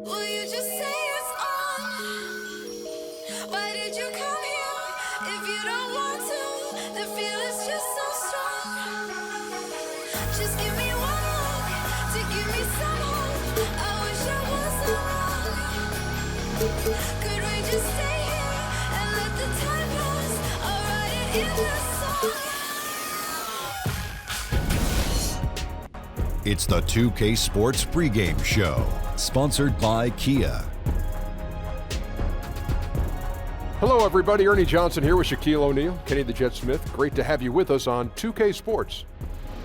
Will you just say it's on? Why did you come here if you don't want to? The feeling's just so strong. Just give me one look to give me some hope. I wish I wasn't wrong. Could we just stay here and let the time pass? I'll write it in the song. It's the 2K Sports pregame show, sponsored by Kia. Hello, everybody. Ernie Johnson here with Shaquille O'Neal, Kenny the Jet Smith. Great to have you with us on 2K Sports.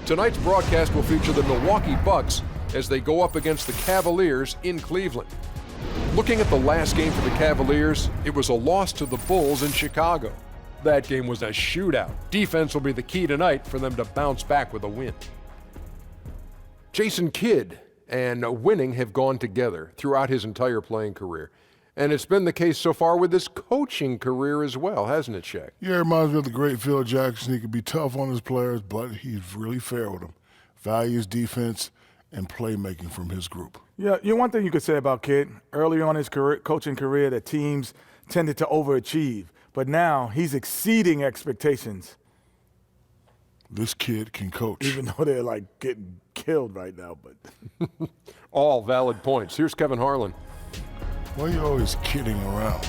Tonight's broadcast will feature the Milwaukee Bucks as they go up against the Cavaliers in Cleveland. Looking at the last game for the Cavaliers, it was a loss to the Bulls in Chicago. That game was a shootout. Defense will be the key tonight for them to bounce back with a win. Jason Kidd and winning have gone together throughout his entire playing career. And it's been the case so far with his coaching career as well, hasn't it, Shaq? Yeah, it reminds me of the great Phil Jackson. He could be tough on his players, but he's really fair with them. Values defense and playmaking from his group. Yeah, one thing you could say about Kidd, early on in his coaching career, that teams tended to overachieve. But now he's exceeding expectations. This kid can coach. Even though they're like getting killed right now. But all valid points. Here's Kevin Harlan. Why are you always kidding around?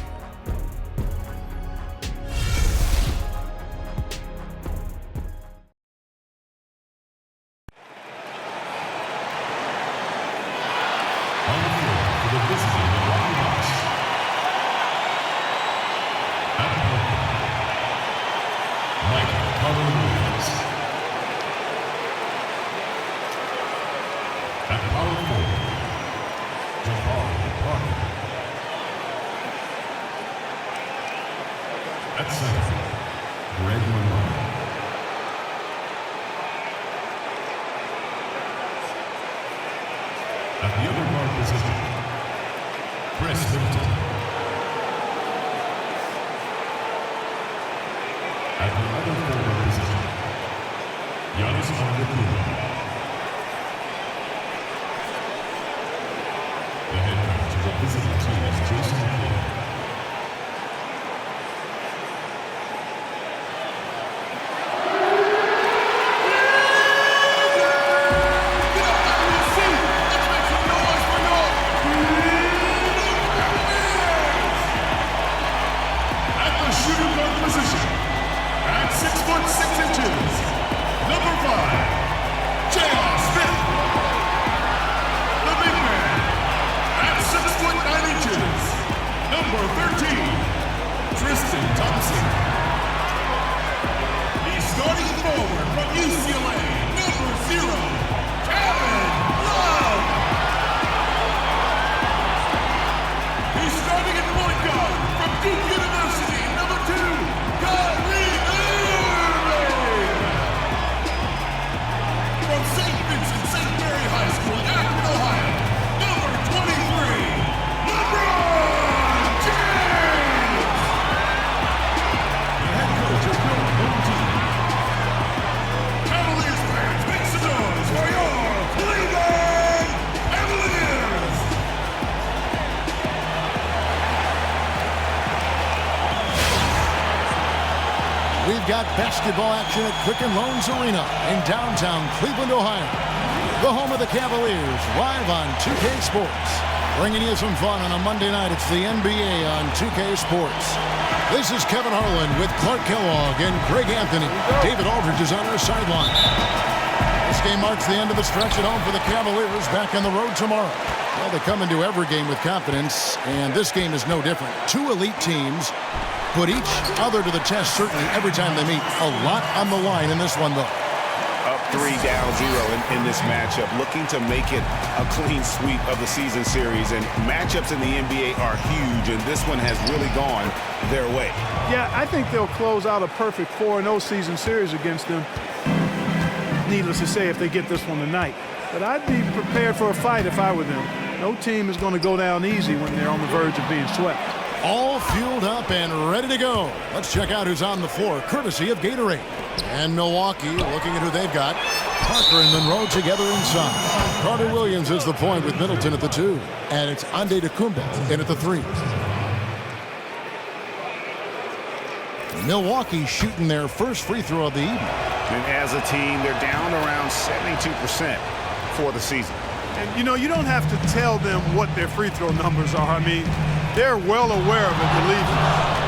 Basketball action at Quicken Loans Arena in downtown Cleveland, Ohio. The home of the Cavaliers, live on 2K Sports. Bringing you some fun on a Monday night. It's the NBA on 2K Sports. This is Kevin Harlan with Clark Kellogg and Greg Anthony. David Aldridge is on our sideline. This game marks the end of the stretch at home for the Cavaliers, back on the road tomorrow. Well, they come into every game with confidence, and this game is no different. Two elite teams put each other to the test, certainly, every time they meet. A lot on the line in this one, though. Up 3, down 0 in this matchup, looking to make it a clean sweep of the season series. And matchups in the NBA are huge, and this one has really gone their way. Yeah, I think they'll close out a perfect 4-0 season series against them. Needless to say, if they get this one tonight. But I'd be prepared for a fight if I were them. No team is going to go down easy when they're on the verge of being swept. All fueled up and ready to go. Let's check out who's on the floor, courtesy of Gatorade. And Milwaukee, looking at who they've got. Parker and Monroe together inside. Carter Williams is the point with Middleton at the 2. And it's Antetokounmpo in at the 3. Milwaukee shooting their first free throw of the evening. And as a team, they're down around 72% for the season. And, you know, you don't have to tell them what their free throw numbers are. I mean, they're well aware of it, believe me.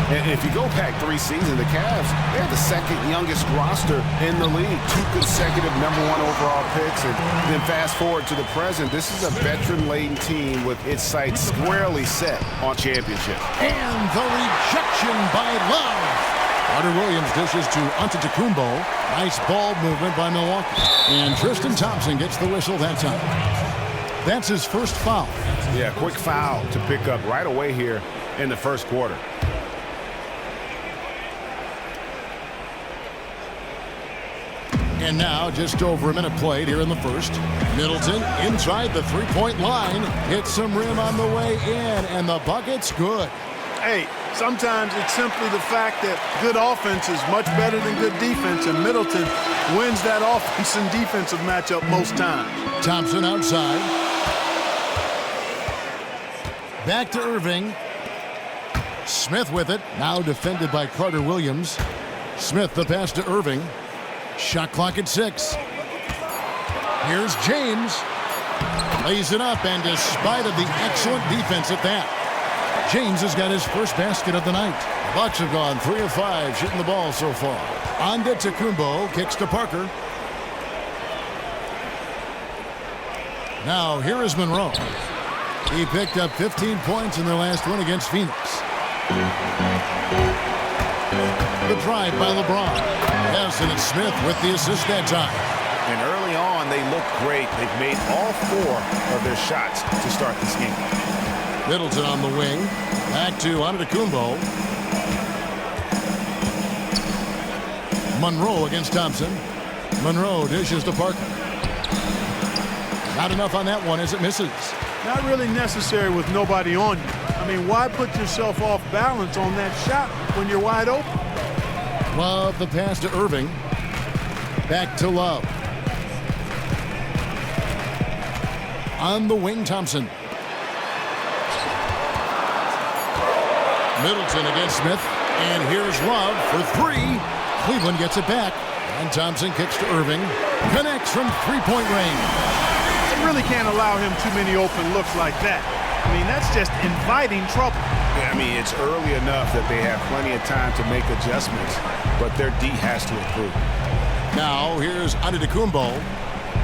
And if you go back 3 seasons, the Cavs, they're the second youngest roster in the league. 2 consecutive #1 overall picks. And then fast forward to the present, this is a veteran-laden team with its sights squarely set on championship. And the rejection by Love. Carter Williams dishes to Antetokounmpo. Nice ball movement by Milwaukee. And Tristan Thompson gets the whistle that time. That's his first foul. Yeah, quick foul to pick up right away here in the first quarter. And now just over a minute played here in the first. Middleton inside the three-point line. Hits some rim on the way in, and the bucket's good. Hey, sometimes it's simply the fact that good offense is much better than good defense, and Middleton wins that offense and defensive matchup most times. Thompson outside. Back to Irving. Smith with it. Now defended by Carter Williams. Smith the pass to Irving. Shot clock at 6. Here's James. Lays it up, and despite of the excellent defense at that, James has got his first basket of the night. Bucks have gone 3 of 5 shooting the ball so far. Antetokounmpo kicks to Parker. Now here is Monroe. He picked up 15 points in their last win against Phoenix. The drive by LeBron. Yes, and it's Smith with the assist that time. And early on, they look great. They've made all 4 of their shots to start this game. Middleton on the wing. Back to Antetokounmpo. Monroe against Thompson. Monroe dishes to Parker. Not enough on that one as it misses. Not really necessary with nobody on you. I mean, why put yourself off balance on that shot when you're wide open? Love the pass to Irving. Back to Love. On the wing, Thompson. Middleton against Smith. And here's Love for 3. Cleveland gets it back. And Thompson kicks to Irving. Connects from three-point range. You really can't allow him too many open looks like that. I mean, that's just inviting trouble. Yeah, I mean, it's early enough that they have plenty of time to make adjustments, but their D has to improve. Now, here's Antetokounmpo.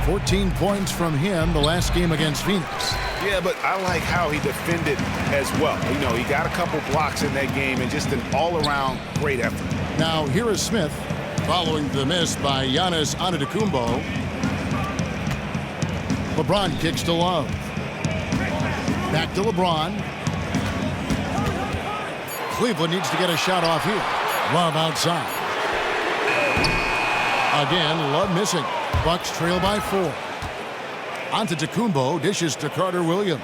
14 points from him the last game against Phoenix. Yeah, but I like how he defended as well. You know, he got a couple blocks in that game and just an all-around great effort. Now, here is Smith following the miss by Giannis Antetokounmpo. LeBron kicks to Love. Back to LeBron. Cleveland needs to get a shot off here. Love outside. Again, Love missing. Bucks trail by 4. Antetokounmpo dishes to Carter Williams.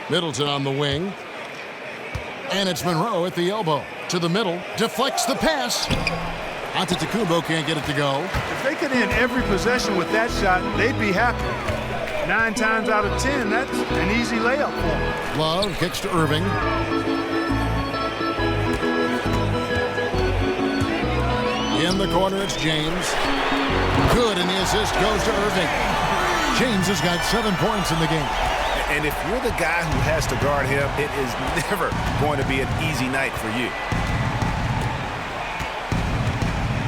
Middleton on the wing. And it's Monroe at the elbow. To the middle. Deflects the pass. Antetokounmpo can't get it to go. If they could end every possession with that shot, they'd be happy. 9 times out of 10, that's an easy layup for them. Love kicks to Irving. In the corner, it's James. Good, and the assist goes to Irving. James has got 7 points in the game. And if you're the guy who has to guard him, it is never going to be an easy night for you.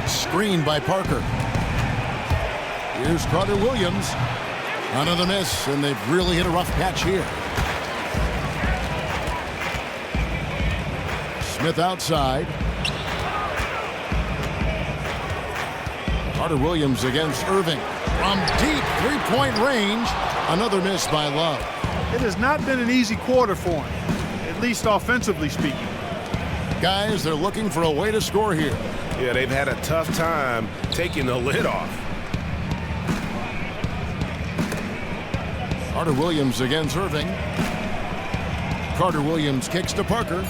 Screened by Parker. Here's Carter Williams. Another miss, and they've really hit a rough patch here. Smith outside. Carter Williams against Irving. From deep three-point range. Another miss by Love. It has not been an easy quarter for him, at least offensively speaking. Guys, they're looking for a way to score here. Yeah, they've had a tough time taking the lid off. Carter Williams against Irving. Carter Williams kicks to Parker.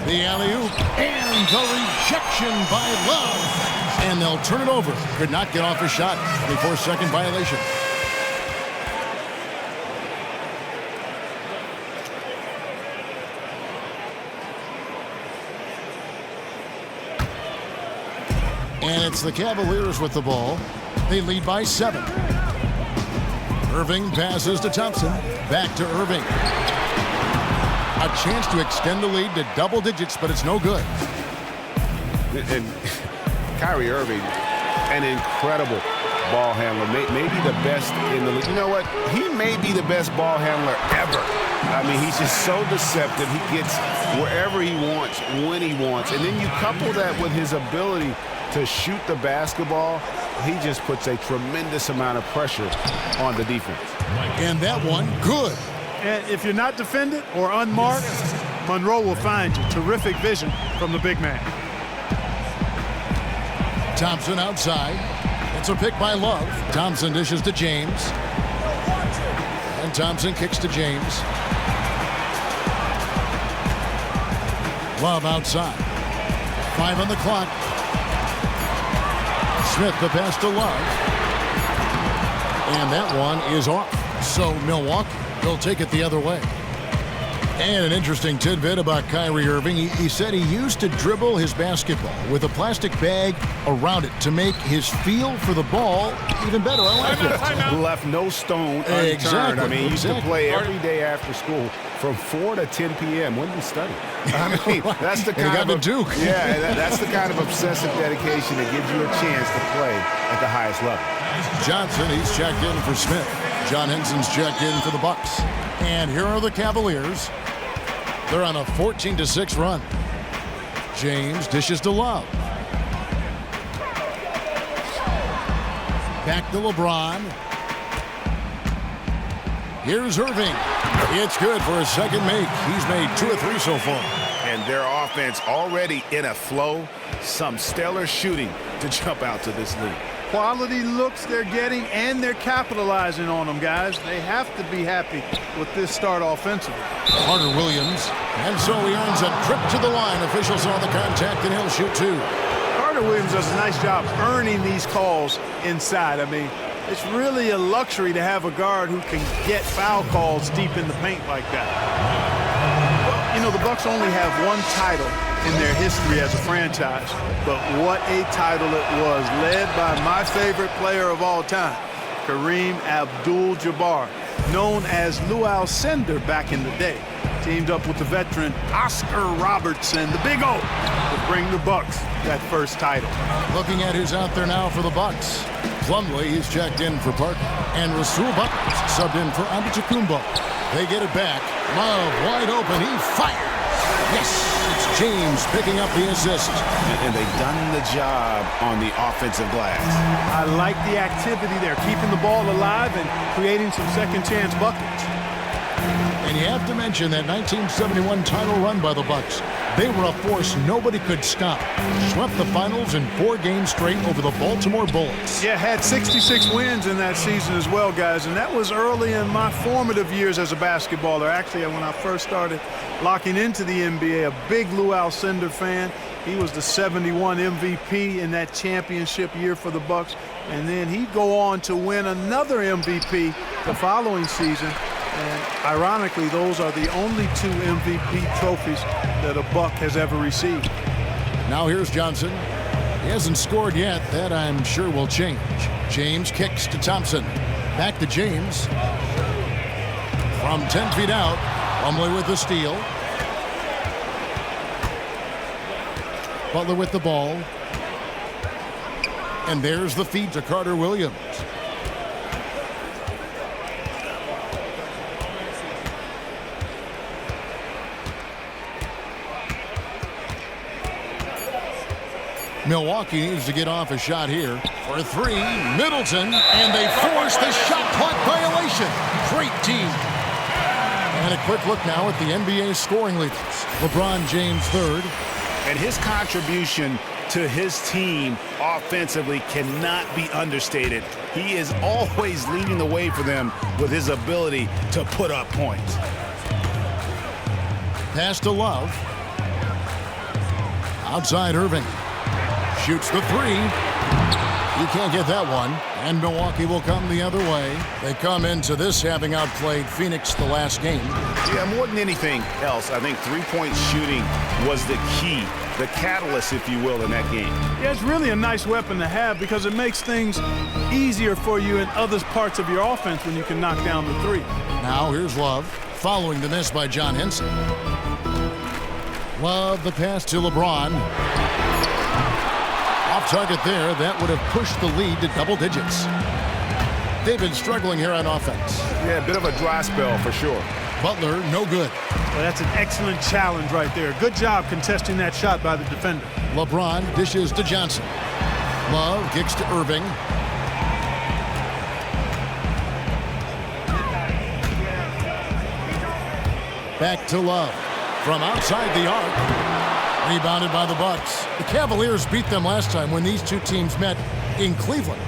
The alley-oop and the rejection by Love. And they'll turn it over. Could not get off a shot. 24-second violation. And it's the Cavaliers with the ball. They lead by 7. Irving passes to Thompson. Back to Irving. A chance to extend the lead to double digits, but it's no good. And Kyrie Irving, an incredible ball handler. Maybe the best in the league. You know what? He may be the best ball handler ever. I mean, he's just so deceptive. He gets wherever he wants, when he wants. And then you couple that with his ability to shoot the basketball, he just puts a tremendous amount of pressure on the defense. And that one, good. And if you're not defended or unmarked, Monroe will find you. Terrific vision from the big man. Thompson outside. It's a pick by Love. Thompson dishes to James. And Thompson kicks to James. Love outside. 5 on the clock. Smith the pass to Love. And that one is off. So Milwaukee will take it the other way. And an interesting tidbit about Kyrie Irving. He said he used to dribble his basketball with a plastic bag around it to make his feel for the ball even better. I like that. Left no stone unturned. Exactly. I mean, he used to play every day after school from 4 to 10 p.m. When did he study? I mean, that's the kind of Duke. Yeah, that's the kind of obsessive dedication that gives you a chance to play at the highest level. Johnson, he's checked in for Smith. John Henson's checked in for the Bucks. And here are the Cavaliers. They're on a 14-6 run. James dishes to Love. Back to LeBron. Here's Irving. It's good for a second make. He's made 2 or 3 so far. And their offense already in a flow. Some stellar shooting to jump out to this lead. Quality looks they're getting, and they're capitalizing on them, guys. They have to be happy with this start offensively. Carter Williams. And so he earns a trip to the line. Officials saw the contact, and he'll shoot 2. Carter Williams does a nice job earning these calls inside. I mean, it's really a luxury to have a guard who can get foul calls deep in the paint like that. Well, you know, the Bucks only have one title in their history as a franchise, but what a title it was, led by my favorite player of all time, Kareem Abdul-Jabbar, known as Lou Alcindor back in the day. Teamed up with the veteran Oscar Robertson, the Big O, to bring the Bucks that first title. Looking at who's out there now for the Bucks. Plumlee, he's checked in for Parker. And Rasul Buckles subbed in for Antetokounmpo. They get it back. Love wide open. He fires. Yes, it's James picking up the assist. And they've done the job on the offensive glass. I like the activity there, keeping the ball alive and creating some second chance buckets. And you have to mention that 1971 title run by the Bucks. They were a force nobody could stop. Swept the finals in 4 games straight over the Baltimore Bullets. Yeah, had 66 wins in that season as well, guys, and that was early in my formative years as a basketballer. Actually, when I first started locking into the NBA, a big Lou Alcindor fan. He was the 71 MVP in that championship year for the Bucks, and then he'd go on to win another MVP the following season. And ironically, those are the only 2 MVP trophies that a Buck has ever received. Now here's Johnson. He hasn't scored yet. That I'm sure will change. James kicks to Thompson. Back to James. From 10 feet out, Plumlee with the steal. Butler with the ball. And there's the feed to Carter Williams. Milwaukee needs to get off a shot here. For 3, Middleton, and they force the shot clock violation. Great team. And a quick look now at the NBA scoring leaders. LeBron James 3rd. And his contribution to his team offensively cannot be understated. He is always leading the way for them with his ability to put up points. Pass to Love. Outside Irving. Shoots the 3. He can't get that one, and Milwaukee will come the other way. They come into this having outplayed Phoenix the last game. Yeah, more than anything else, I think three-point shooting was the key, the catalyst, if you will, in that game. Yeah, it's really a nice weapon to have because it makes things easier for you in other parts of your offense when you can knock down the three. Now here's Love, following the miss by John Henson. Love the pass to LeBron. Off target there, that would have pushed the lead to double digits. They've been struggling here on offense. Yeah, a bit of a dry spell for sure. Butler, no good. Well, that's an excellent challenge right there. Good job contesting that shot by the defender. LeBron dishes to Johnson. Love kicks to Irving. Back to Love. From outside the arc. Rebounded by the Bucks. The Cavaliers beat them last time when these two teams met in Cleveland.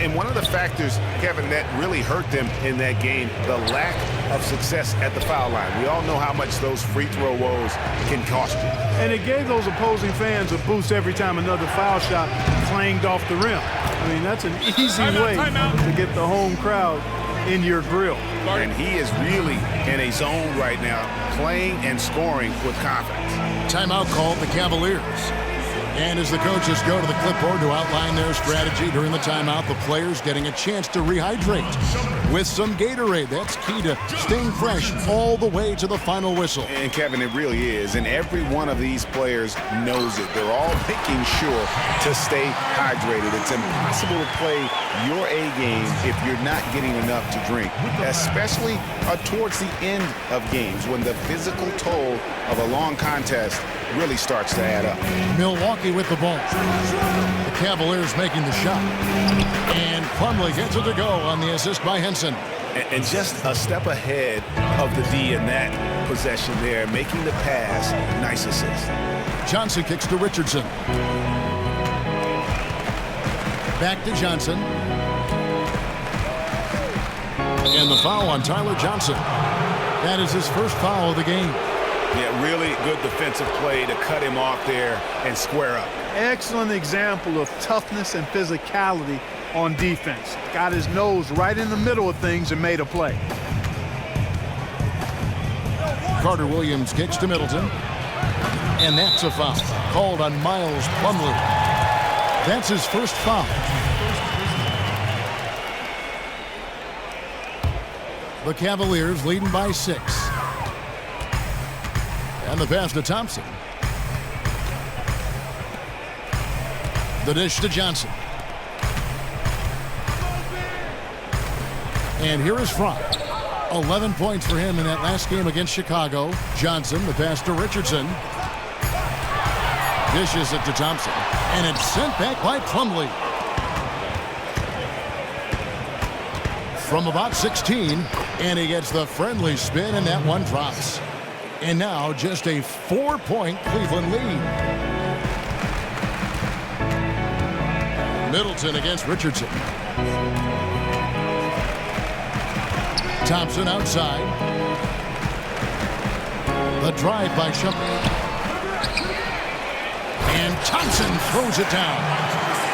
And one of the factors, Kevin, that really hurt them in that game, the lack of success at the foul line. We all know how much those free throw woes can cost you. And it gave those opposing fans a boost every time another foul shot clanged off the rim. I mean, that's an easy way to get the home crowd in your grill. And he is really in a zone right now, playing and scoring with confidence. Timeout called the Cavaliers. And as the coaches go to the clipboard to outline their strategy during the timeout, the players getting a chance to rehydrate with some Gatorade. That's key to staying fresh all the way to the final whistle. And Kevin, it really is. And every one of these players knows it. They're all making sure to stay hydrated. It's impossible to play your A game if you're not getting enough to drink, especially towards the end of games when the physical toll of a long contest really starts to add up. Milwaukee with the ball. The Cavaliers making the shot. And Plumlee gets it to go on the assist by Henson. And just a step ahead of the D in that possession there, making the pass. Nice assist. Johnson kicks to Richardson. Back to Johnson. And the foul on Tyler Johnson. That is his first foul of the game. Yeah, really good defensive play to cut him off there and square up. Excellent example of toughness and physicality on defense. Got his nose right in the middle of things and made a play. Carter Williams kicks to Middleton. And that's a foul called on Miles Plumlee. That's his first foul. The Cavaliers leading by 6. And the pass to Thompson. The dish to Johnson. And here is Frank. 11 points for him in that last game against Chicago. Johnson, the pass to Richardson. Dishes it to Thompson. And it's sent back by Plumlee. From about 16. And he gets the friendly spin, and that one drops. And now just a 4-point Cleveland lead. Middleton against Richardson. Thompson outside. The drive by Shumpert. And Thompson throws it down.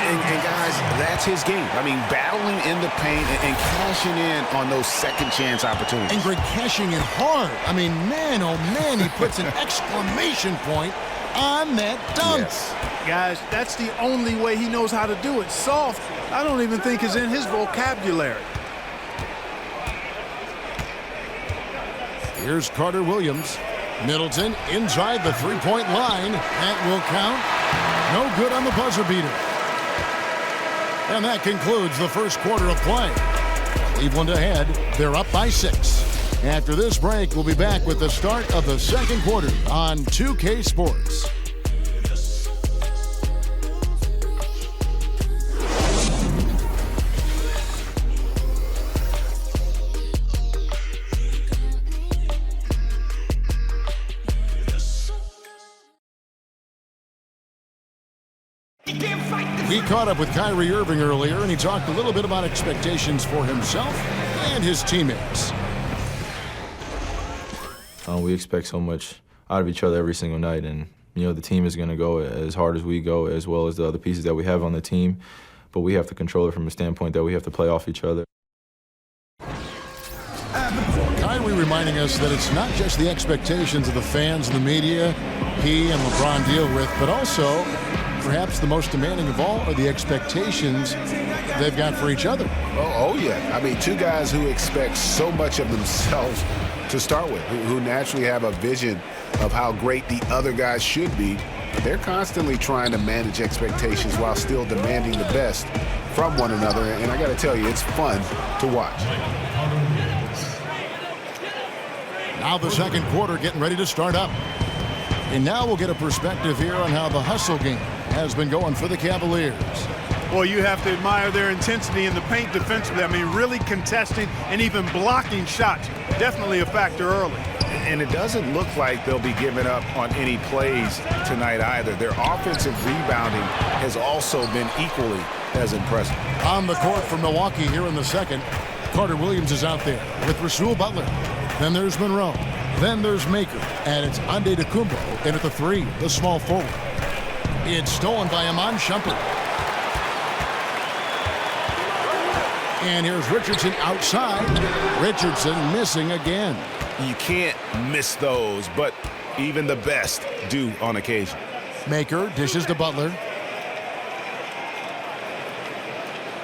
And guys, that's his game. I mean, battling in the paint and cashing in on those second chance opportunities. And Greg cashing in hard. I mean, man, oh man, he puts an exclamation point on that dunk. Yes. Guys, that's the only way he knows how to do it. Soft, I don't even think is in his vocabulary. Here's Carter Williams. Middleton inside the three-point line. That will count. No good on the buzzer beater. And that concludes the first quarter of play. Cleveland ahead. They're up by 6. After this break, we'll be back with the start of the second quarter on 2K Sports. We caught up with Kyrie Irving earlier, and he talked a little bit about expectations for himself and his teammates. We expect so much out of each other every single night, and the team is going to go as hard as we go, as well as the other pieces that we have on the team. but we have to control it from a standpoint that we have to play off each other. Kyrie reminding us that it's not just the expectations of the fans and the media he and LeBron deal with, but also perhaps the most demanding of all are the expectations they've got for each other. Oh yeah. I mean, two guys who expect so much of themselves to start with, who naturally have a vision of how great the other guys should be. They're constantly trying to manage expectations while still demanding the best from one another. And I got to tell you, it's fun to watch. Now the second quarter getting ready to start up. And now we'll get a perspective here on how the hustle game has been going for the Cavaliers. Well, you have to admire their intensity in the paint defensively. I mean, really contesting and even blocking shots. Definitely a factor early. And it doesn't look like they'll be giving up on any plays tonight either. Their offensive rebounding has also been equally as impressive. On the court for Milwaukee here in the second, Carter Williams is out there with Rasul Butler. Then there's Monroe. Then there's Maker. And it's Antetokounmpo in at the three, the small forward. It's stolen by Iman Shumpert. And here's Richardson outside. Richardson missing again. You can't miss those, but even the best do on occasion. Maker dishes to Butler.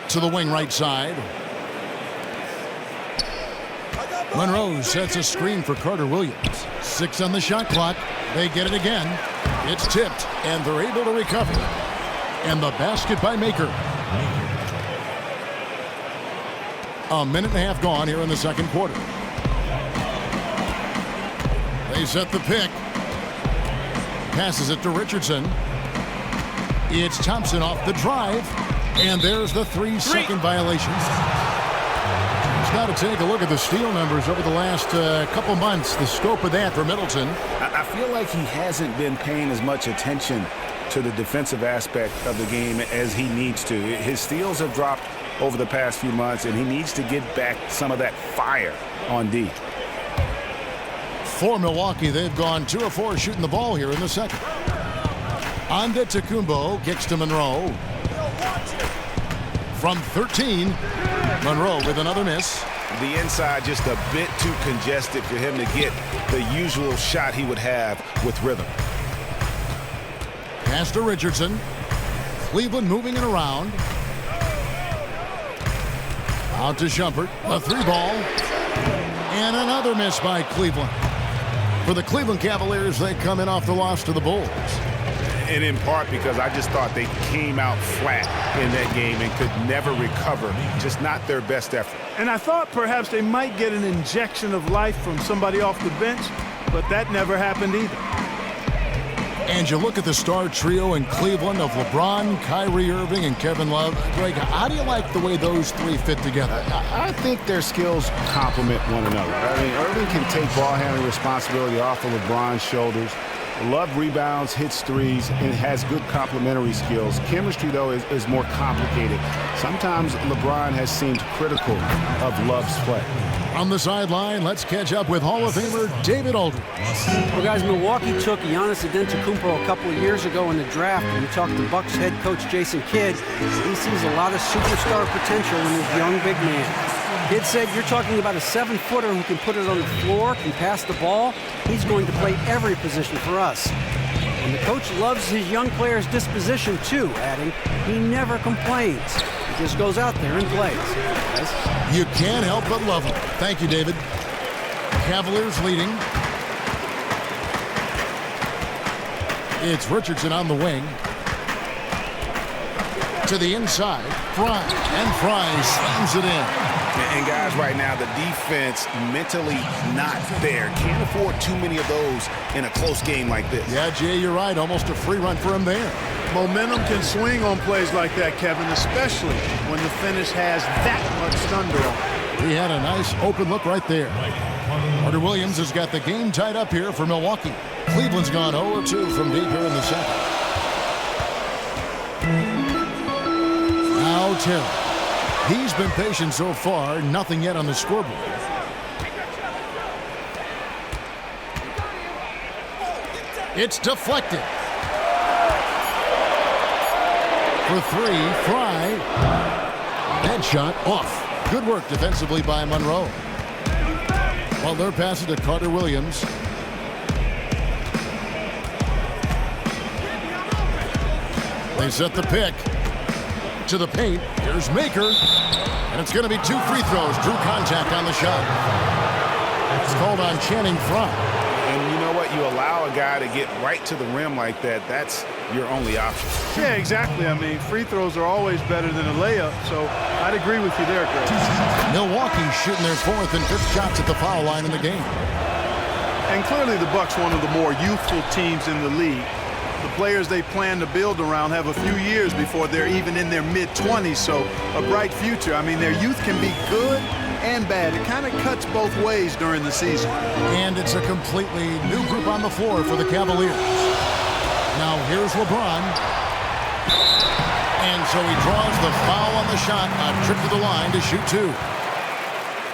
To the wing right side. Monroe sets a screen for Carter Williams. 6 on the shot clock. They get it again. It's tipped, and they're able to recover. And the basket by Maker. A minute and a half gone here in the second quarter. They set the pick. Passes it to Richardson. It's Thompson off the drive. And there's the 3-second violation. Now to take a look at the steal numbers over the last couple months, the scope of that for Middleton. I feel like he hasn't been paying as much attention to the defensive aspect of the game as he needs to. His steals have dropped over the past few months, and he needs to get back some of that fire on D. For Milwaukee, they've gone 2 of 4 shooting the ball here in the second. Antetokounmpo kicks to Monroe. From 13, Monroe with another miss. The inside just a bit too congested for him to get the usual shot he would have with rhythm. Pass to Richardson. Cleveland moving it around. Out to Shumpert. A 3-ball. And another miss by Cleveland. For the Cleveland Cavaliers, they come in off the loss to the Bulls. And in part because I just thought they came out flat in that game and could never recover. Just not their best effort. And I thought perhaps they might get an injection of life from somebody off the bench, but that never happened either. And you look at the star trio in Cleveland of LeBron, Kyrie Irving, and Kevin Love. Greg, how do you like the way those three fit together? I think their skills complement one another. I mean, Irving can take ball handling responsibility off of LeBron's shoulders. Love rebounds, hits threes, and has good complementary skills. Chemistry, though, is more complicated. Sometimes LeBron has seemed critical of Love's play. On the sideline, let's catch up with Hall of Famer David Aldridge. Well, guys, Milwaukee took Giannis Antetokounmpo a couple of years ago in the draft. When you talk to Bucks head coach Jason Kidd, he sees a lot of superstar potential in his young big man. Kidd said, you're talking about a 7-footer who can put it on the floor, can pass the ball. He's going to play every position for us. And the coach loves his young players' disposition, too, adding, he never complains. He just goes out there and plays. Guys? You can't help but love him. Thank you, David. Cavaliers leading. It's Richardson on the wing. To the inside. Fry. And Fry slams it in. And guys, right now, the defense mentally not there. Can't afford too many of those in a close game like this. Yeah, Jay, you're right. Almost a free run for him there. Momentum can swing on plays like that, Kevin, especially when the finish has that much thunder on it. He had a nice open look right there. Carter Williams has got the game tied up here for Milwaukee. Cleveland's gone 0-2 from deep here in the second. Now Terry. He's been patient so far, nothing yet on the scoreboard. It's deflected. For three, Fry. That shot off. Good work defensively by Monroe. Butler passes to Carter Williams. They set the pick. To the paint. Here's Maker. And it's going to be 2 free throws. Drew contact on the shot. It's called on Channing Frye. And you know what? You allow a guy to get right to the rim like that. That's your only option. Yeah, exactly. I mean, free throws are always better than a layup, so I'd agree with you there, Greg. Milwaukee shooting their 4th and 5th shots at the foul line in the game. And clearly the Bucks one of the more youthful teams in the league. The players they plan to build around have a few years before they're even in their mid-20s, so a bright future. I mean, their youth can be good and bad. It kind of cuts both ways during the season. And it's a completely new group on the floor for the Cavaliers. Now here's LeBron. And so he draws the foul on the shot. A trip to the line to shoot 2.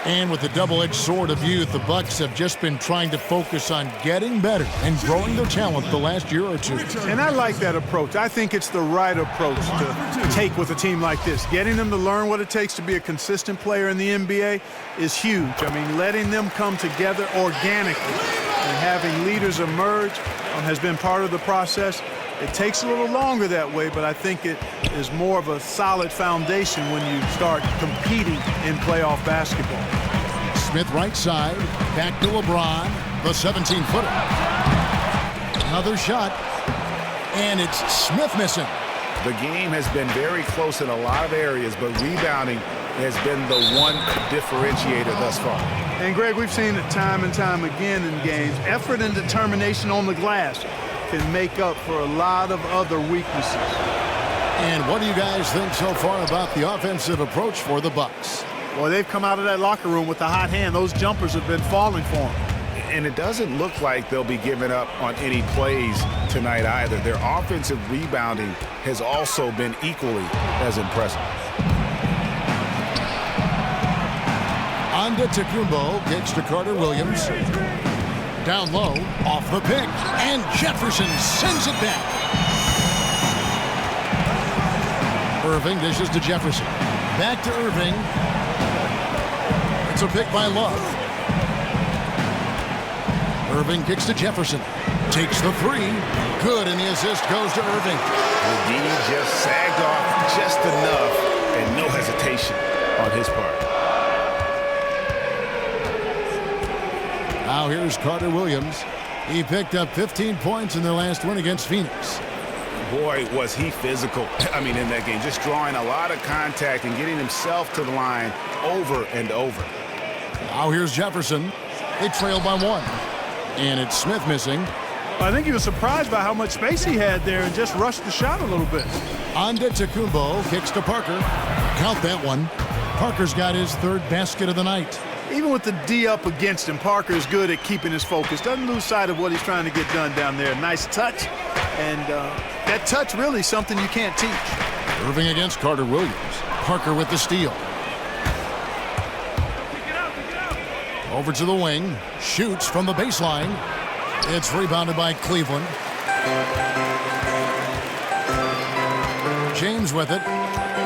And with the double-edged sword of youth, the Bucks have just been trying to focus on getting better and growing their talent the last year or two. And I like that approach. I think it's the right approach to take with a team like this. Getting them to learn what it takes to be a consistent player in the NBA is huge. I mean, letting them come together organically and having leaders emerge has been part of the process. It takes a little longer that way, but I think it is more of a solid foundation when you start competing in playoff basketball. Smith right side, back to LeBron, the 17-footer. Another shot, and it's Smith missing. The game has been very close in a lot of areas, but rebounding has been the one differentiator thus far. And Greg, we've seen it time and time again in games. Effort and determination on the glass can make up for a lot of other weaknesses. And what do you guys think so far about the offensive approach for the Bucks? Well, they've come out of that locker room with the hot hand. Those jumpers have been falling for them. And it doesn't look like they'll be giving up on any plays tonight either. Their offensive rebounding has also been equally as impressive. Antetokounmpo kicks to Carter Williams. Down low, off the pick, and Jefferson sends it back. Irving dishes to Jefferson. Back to Irving. It's a pick by Love. Irving kicks to Jefferson. Takes the 3. Good, and the assist goes to Irving. The D just sagged off just enough, and no hesitation on his part. Now here's Carter Williams. He picked up 15 points in their last win against Phoenix. Boy, was he physical, in that game. Just drawing a lot of contact and getting himself to the line over and over. Now here's Jefferson. They trail by 1. And it's Smith missing. I think he was surprised by how much space he had there and just rushed the shot a little bit. Antetokounmpo kicks to Parker. Count that one. Parker's got his 3rd basket of the night. Even with the D up against him, Parker is good at keeping his focus. Doesn't lose sight of what he's trying to get done down there. Nice touch. And that touch really is something you can't teach. Irving against Carter Williams. Parker with the steal. Over to the wing. Shoots from the baseline. It's rebounded by Cleveland. James with it.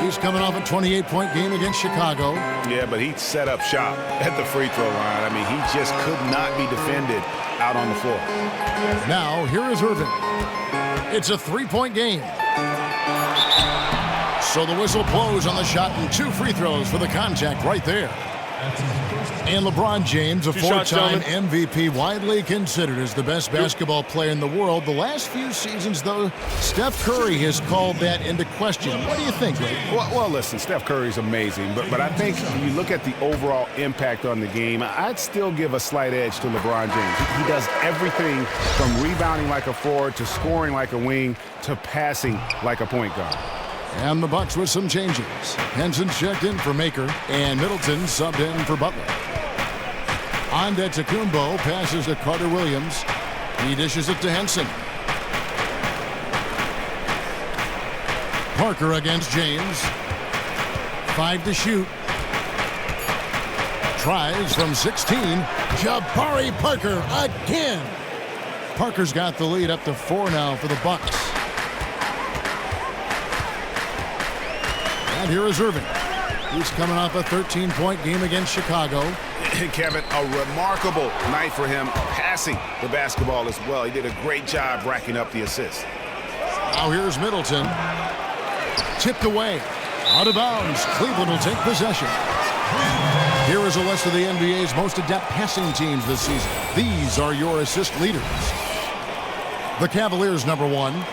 He's coming off a 28-point game against Chicago. Yeah, but he set up shop at the free throw line. I mean, he just could not be defended out on the floor. Now, here is Irving. It's a 3-point game. So the whistle blows on the shot and 2 free throws for the contact right there. And LeBron James, a 4-time MVP, widely considered as the best basketball player in the world. The last few seasons, though, Steph Curry has called that into question. What do you think, Ray? Well, listen, Steph Curry's amazing, but I think when you look at the overall impact on the game, I'd still give a slight edge to LeBron James. He does everything from rebounding like a forward to scoring like a wing to passing like a point guard. And the Bucks with some changes. Henson checked in for Maker, and Middleton subbed in for Butler. Antetokounmpo passes to Carter Williams. He dishes it to Henson. Parker against James. 5 to shoot. Tries from 16. Jabari Parker again. Parker's got the lead up to 4 now for the Bucks. And here is Irving. He's coming off a 13-point game against Chicago. Kevin, a remarkable night for him passing the basketball as well. He did a great job racking up the assists. Now here's Middleton. Tipped away. Out of bounds. Cleveland will take possession. Here is a list of the NBA's most adept passing teams this season. These are your assist leaders. The Cavaliers, number 1.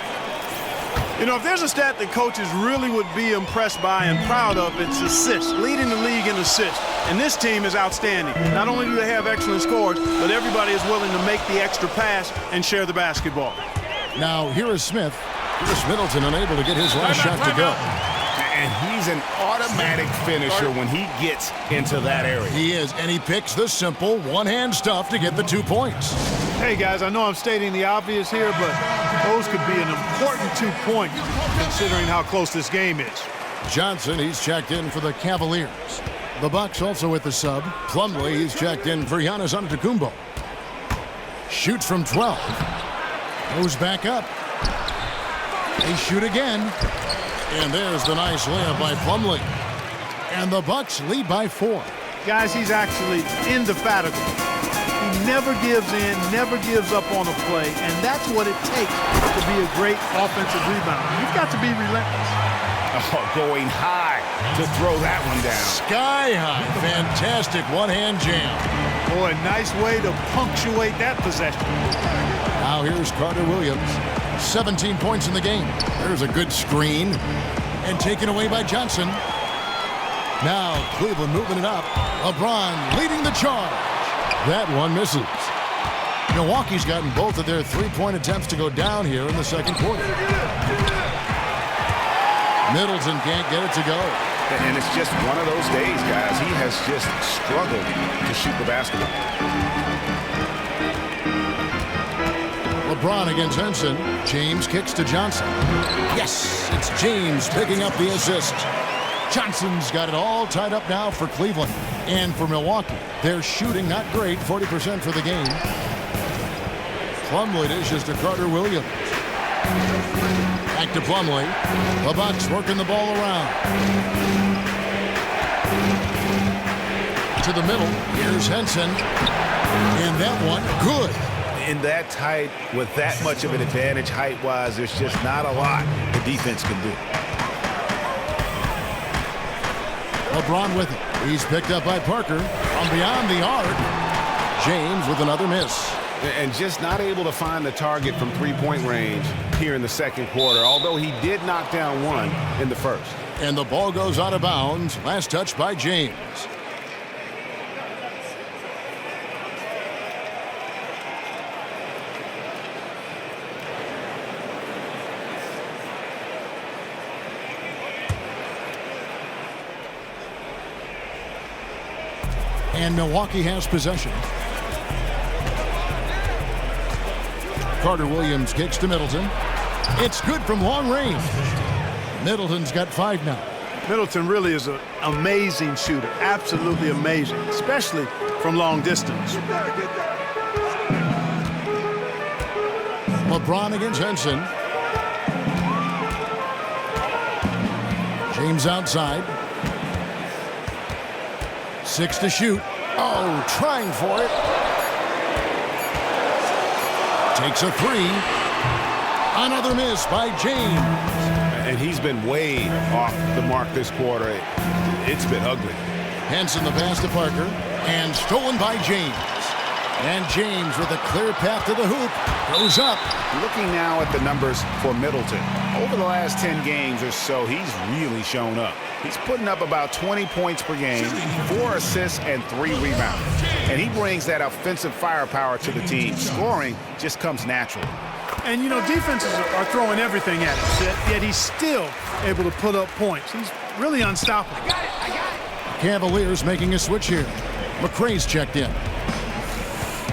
You know, if there's a stat that coaches really would be impressed by and proud of, it's assists, leading the league in assists. And this team is outstanding. Not only do they have excellent scores, but everybody is willing to make the extra pass and share the basketball. Now, here is Smith. Here's Middleton unable to get his last shot to go. And he's an automatic finisher when he gets into that area. He is, and he picks the simple one-hand stuff to get the 2 points. Hey, guys, I know I'm stating the obvious here, but those could be an important 2 points considering how close this game is. Johnson, he's checked in for the Cavaliers. The Bucks also with the sub. Plumlee, he's checked in for Giannis Antetokounmpo. Shoots from 12. Goes back up. They shoot again. And there's the nice layup by Plumlee. And the Bucks lead by 4. Guys, he's actually indefatigable. He never gives in, never gives up on a play, and that's what it takes to be a great offensive rebounder. You've got to be relentless. Oh, going high to throw that one down. Sky high. Fantastic one-hand jam. Boy, nice way to punctuate that possession. Now here's Carter Williams. 17 points in the game. There's a good screen. And taken away by Johnson. Now Cleveland moving it up. LeBron leading the charge. That one misses. Milwaukee's gotten both of their three-point attempts to go down here in the second quarter. Middleton can't get it to go. And it's just one of those days, guys. He has just struggled to shoot the basketball. LeBron against Henson. James kicks to Johnson. Yes, it's James picking up the assist. Johnson's got it all tied up now for Cleveland. And for Milwaukee, they're shooting not great, 40% for the game. Plumlee dishes to Carter Williams. Back to Plumlee. The Bucks working the ball around. To the middle. Here's Henson. And that one, good. In that tight, with that much of an advantage height-wise, there's just not a lot the defense can do. LeBron with it. He's picked up by Parker from beyond the arc. James with another miss. And just not able to find the target from three-point range here in the second quarter, although he did knock down one in the first. And the ball goes out of bounds. Last touch by James. And Milwaukee has possession. Carter Williams kicks to Middleton. It's good from long range. Middleton's got 5 now. Middleton really is an amazing shooter. Absolutely amazing, especially from long distance. LeBron against Henson. James outside. 6 to shoot. Oh, trying for it. Takes a 3. Another miss by James. And he's been way off the mark this quarter. It's been ugly. Henson the pass to Parker. And stolen by James. And James with a clear path to the hoop. Goes up. Looking now at the numbers for Middleton. Over the last 10 games or so, he's really shown up. He's putting up about 20 points per game, 4 assists, and 3 rebounds. And he brings that offensive firepower to the team. Scoring just comes naturally. And, you know, defenses are throwing everything at him, yet he's still able to put up points. He's really unstoppable. Cavaliers making a switch here. McRae's checked in.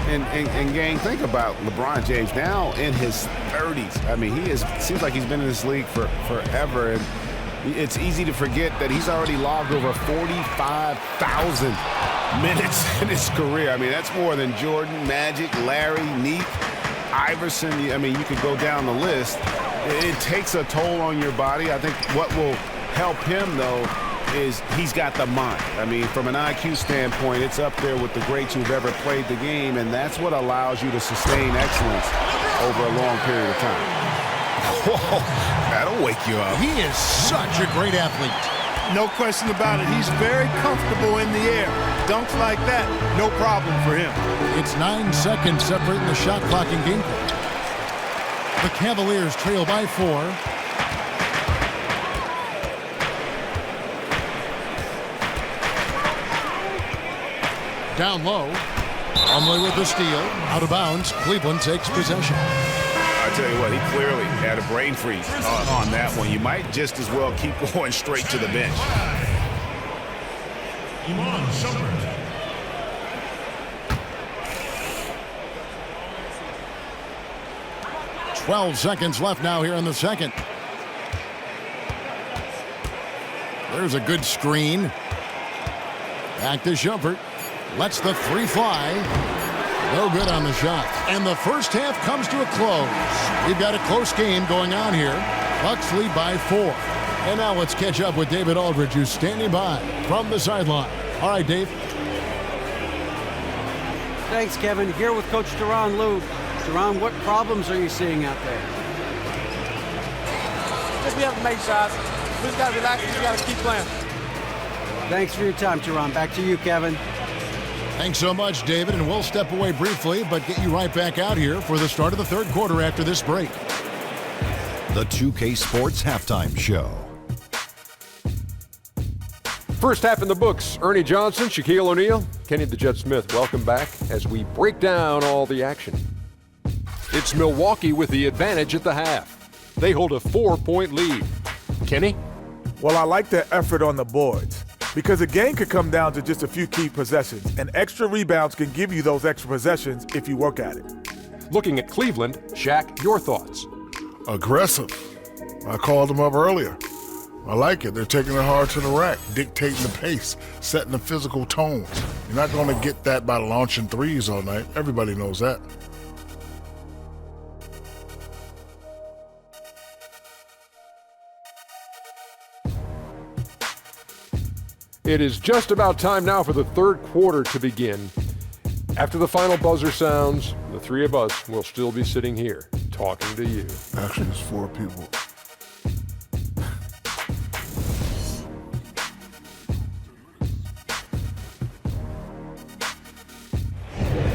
And gang, think about LeBron James now in his 30s. I mean, seems like he's been in this league for forever. And it's easy to forget that he's already logged over 45,000 minutes in his career. I mean, that's more than Jordan, Magic, Larry, Neek, Iverson. I mean, you could go down the list. It takes a toll on your body. I think what will help him, though, is he's got the mind. I mean, from an IQ standpoint, it's up there with the greats who've ever played the game, and that's what allows you to sustain excellence over a long period of time. Whoa, that'll wake you up. He is such a great athlete. No question about it. He's very comfortable in the air. Dunks like that, no problem for him. It's 9 seconds separating the shot clock and game clock. The Cavaliers trail by 4. Down low. Plumlee with the steal. Out of bounds. Cleveland takes possession. I tell you what, he clearly had a brain freeze on that one. You might just as well keep going straight to the bench. 12 seconds left now here in the second. There's a good screen. Back to Shumpert. Lets the 3 fly. No good on the shot. And the first half comes to a close. We've got a close game going on here. Bucks lead by 4. And now let's catch up with David Aldridge, who's standing by from the sideline. All right, Dave. Thanks, Kevin. Here with Coach Deron Lou. Deron, what problems are you seeing out there? Just we have to make shots. We just got to relax and we got to keep playing. Thanks for your time, Deron. Back to you, Kevin. Thanks so much, David, and we'll step away briefly, but get you right back out here for the start of the third quarter after this break. The 2K Sports Halftime Show. First half in the books. Ernie Johnson, Shaquille O'Neal, Kenny the Jet Smith. Welcome back as we break down all the action. It's Milwaukee with the advantage at the half. They hold a 4-point lead. Kenny? Well, I like their effort on the boards because a game could come down to just a few key possessions, and extra rebounds can give you those extra possessions if you work at it. Looking at Cleveland, Shaq, your thoughts? Aggressive. I called them up earlier. I like it. They're taking it hard to the rack, dictating the pace, setting the physical tone. You're not going to get that by launching threes all night. Everybody knows that. It is just about time now for the third quarter to begin. After the final buzzer sounds, the three of us will still be sitting here talking to you. Actually, it's 4 people.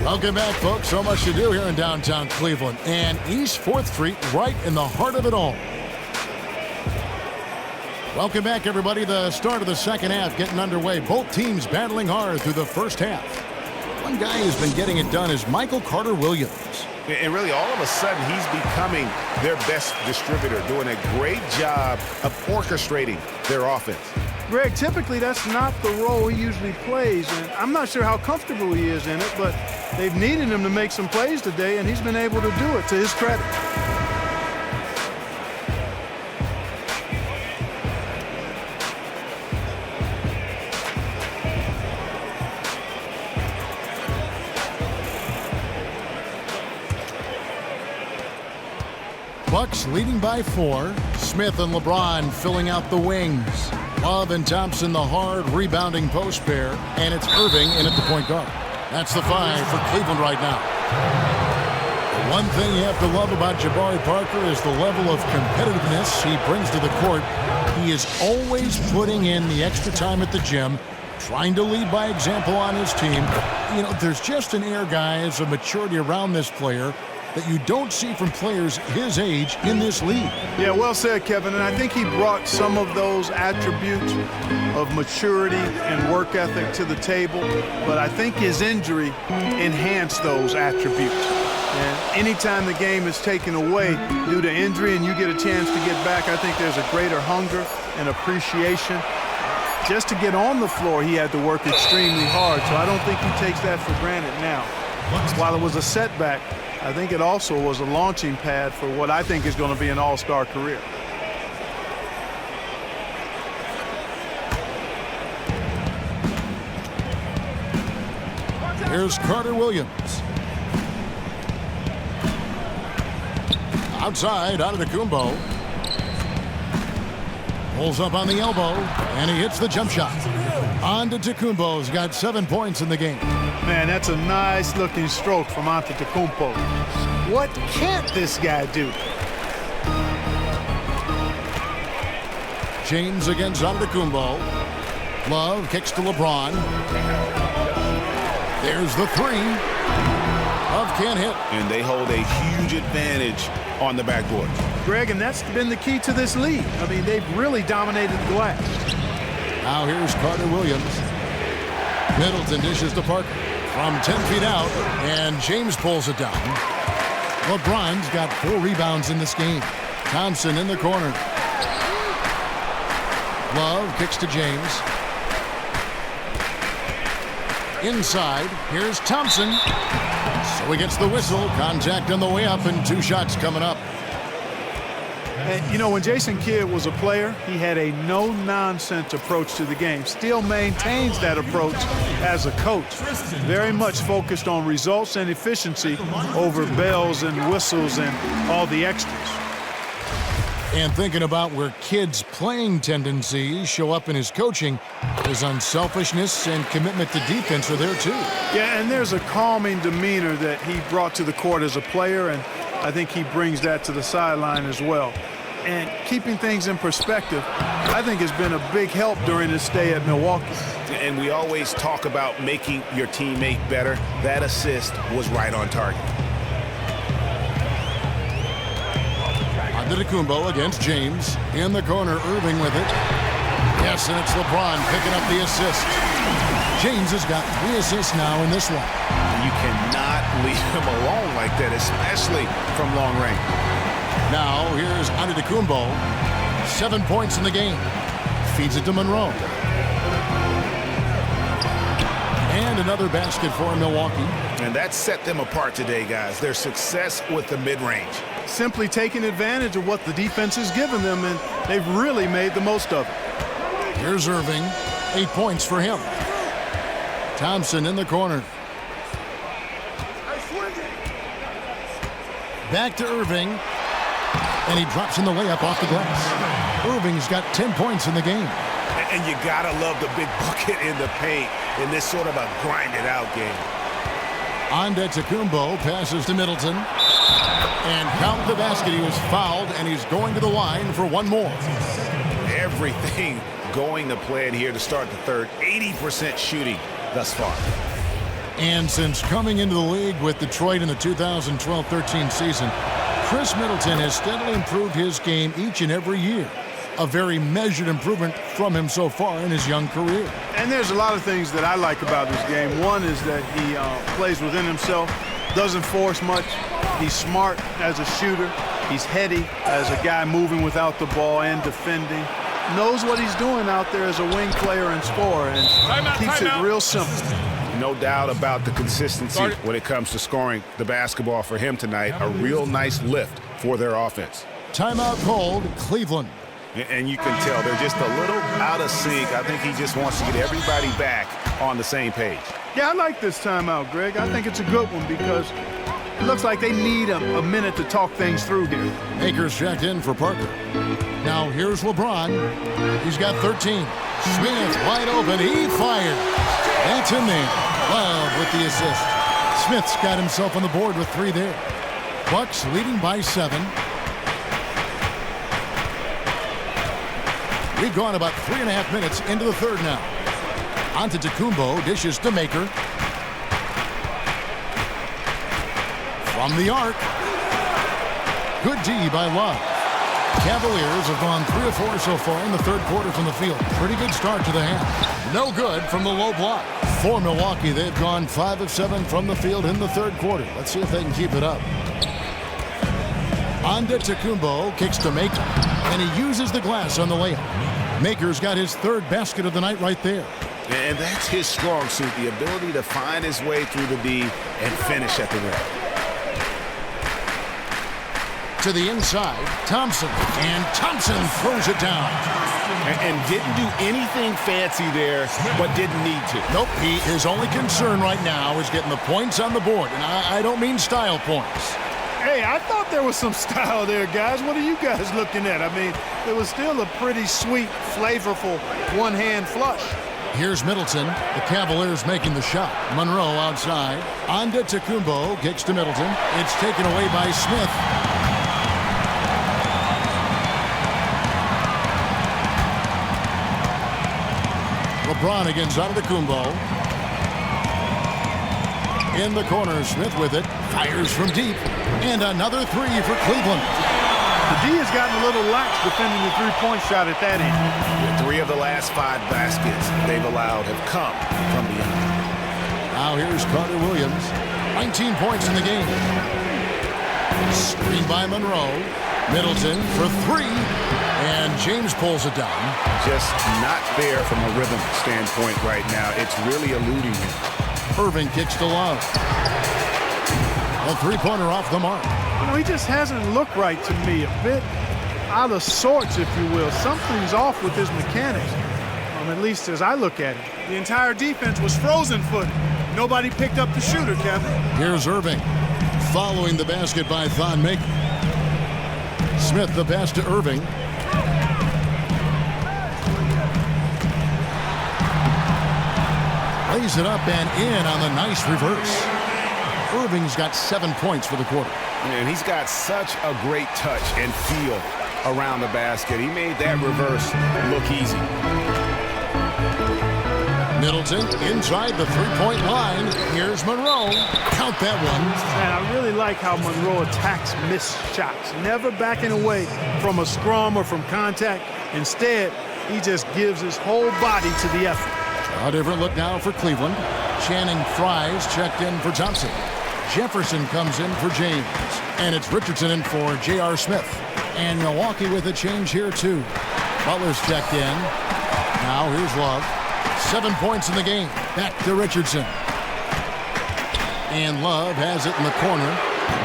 Welcome back, folks. So much to do here in downtown Cleveland and East 4th Street, right in the heart of it all. Welcome back, everybody. The start of the second half getting underway. Both teams battling hard through the first half. One guy who's been getting it done is Michael Carter-Williams. And really, all of a sudden, he's becoming their best distributor, doing a great job of orchestrating their offense. Greg, typically that's not the role he usually plays, and I'm not sure how comfortable he is in it, but they've needed him to make some plays today, and he's been able to do it, to his credit. Bucks leading by 4. Smith and LeBron filling out the wings. Love and Thompson the hard rebounding post pair. And it's Irving in at the point guard. That's the 5 for Cleveland right now. The one thing you have to love about Jabari Parker is the level of competitiveness he brings to the court. He is always putting in the extra time at the gym, trying to lead by example on his team. You know, there's just an air, guys, of maturity around this player that you don't see from players his age in this league. Yeah, well said, Kevin. And I think he brought some of those attributes of maturity and work ethic to the table. But I think his injury enhanced those attributes. And anytime the game is taken away due to injury and you get a chance to get back, I think there's a greater hunger and appreciation. Just to get on the floor, he had to work extremely hard. So I don't think he takes that for granted now. While it was a setback, I think it also was a launching pad for what I think is going to be an all-star career. Here's Carter-Williams. Outside, out of the Kumbo. Pulls up on the elbow, and he hits the jump shot. Antetokounmpo's got 7 points in the game. Man, that's a nice-looking stroke from Antetokounmpo. What can't this guy do? James against Antetokounmpo. Love kicks to LeBron. There's the three. Love can't hit. And they hold a huge advantage on the backboard. Greg, and that's been the key to this league. I mean, they've really dominated the glass. Now here's Carter Williams. Middleton dishes to Parker from 10 feet out, and James pulls it down. LeBron's got 4 rebounds in this game. Thompson in the corner. Love kicks to James. Inside, here's Thompson. So he gets the whistle. Contact on the way up, and 2 shots coming up. And, you know, when Jason Kidd was a player, he had a no-nonsense approach to the game. Still maintains that approach as a coach. Very much focused on results and efficiency over bells and whistles and all the extras. And thinking about where Kidd's playing tendencies show up in his coaching, his unselfishness and commitment to defense are there too. Yeah, and there's a calming demeanor that he brought to the court as a player, and I think he brings that to the sideline as well. And keeping things in perspective, I think has been a big help during his stay at Milwaukee. And we always talk about making your teammate better. That assist was right on target. Antetokounmpo against James. In the corner, Irving with it. Yes, and it's LeBron picking up the assist. James has got 3 assists now in this one. You cannot leave him alone like that, especially from long range. Now, here's Antetokounmpo. 7 points in the game. Feeds it to Monroe. And another basket for Milwaukee. And that set them apart today, guys. Their success with the mid-range. Simply taking advantage of what the defense has given them, and they've really made the most of it. Here's Irving. 8 points for him. Thompson in the corner. Back to Irving. And he drops in the layup off the glass. Irving's got 10 points in the game. And you gotta love the big bucket in the paint in this sort of a grinded-out game. Antetokounmpo passes to Middleton. And count the basket. He was fouled, and he's going to the line for one more. Everything going to plan here to start the third. 80% shooting thus far. And since coming into the league with Detroit in the 2012-13 season, Chris Middleton has steadily improved his game each and every year. A very measured improvement from him so far in his young career. And there's a lot of things that I like about this game. One is that he plays within himself, doesn't force much. He's smart as a shooter. He's heady as a guy moving without the ball and defending. Knows what he's doing out there as a wing player and scorer, and keeps it real simple. No doubt about the consistency when it comes to scoring the basketball for him tonight. A real nice lift for their offense. Timeout called, Cleveland. And you can tell they're just a little out of sync. I think he just wants to get everybody back on the same page. Yeah, I like this timeout, Greg. I think it's a good one because it looks like they need a minute to talk things through here. Akers checked in for Parker. Now here's LeBron. He's got 13. Smith wide open. He fired. That's in there. Love with the assist. Smith's got himself on the board with 3 there. Bucks leading by 7. We've gone about 3.5 minutes into the third now. Antetokounmpo dishes to Maker. From the arc. Good D by Love. Cavaliers have gone 3 of 4 so far in the third quarter from the field. Pretty good start to the half. No good from the low block. For Milwaukee, they've gone 5 of 7 from the field in the third quarter. Let's see if they can keep it up. Antetokounmpo kicks to Maker, and he uses the glass on the layup. Maker's got his 3rd basket of the night right there. And that's his strong suit, the ability to find his way through the D and finish at the rim. To the inside, Thompson, and Thompson throws it down. And didn't do anything fancy there, but didn't need to. Nope, his only concern right now is getting the points on the board, and I don't mean style points. Hey, I thought there was some style there, guys. What are you guys looking at? I mean, it was still a pretty sweet, flavorful one-hand flush. Here's Middleton. The Cavaliers making the shot. Monroe outside. Antetokounmpo kicks to Middleton. It's taken away by Smith. LeBron against Antetokounmpo. In the corner, Smith with it. Fires from deep. And another three for Cleveland. The D has gotten a little lax defending the three-point shot at that end. 3 of the last 5 baskets they've allowed have come from beyond. Now here's Carter Williams. 19 points in the game. Screen by Monroe. Middleton for 3. And James pulls it down. Just not there from a rhythm standpoint right now. It's really eluding him. Irving kicks to Love. A three-pointer off the mark. You know, he just hasn't looked right to me. A bit out of sorts, if you will. Something's off with his mechanics, at least as I look at it. The entire defense was frozen-footed. Nobody picked up the shooter, Kevin. Here's Irving. Following the basket by Thon Maker. Smith the pass to Irving. Lays it up and in on the nice reverse. Irving's got 7 points for the quarter. And he's got such a great touch and feel around the basket. He made that reverse look easy. Middleton inside the three-point line. Here's Monroe. Count that one. And I really like how Monroe attacks missed shots. Never backing away from a scrum or from contact. Instead, he just gives his whole body to the effort. A different look now for Cleveland. Channing Fries checked in for Thompson. Jefferson comes in for James. And it's Richardson in for J.R. Smith. And Milwaukee with a change here, too. Butler's checked in. Now here's Love. 7 points in the game. Back to Richardson. And Love has it in the corner.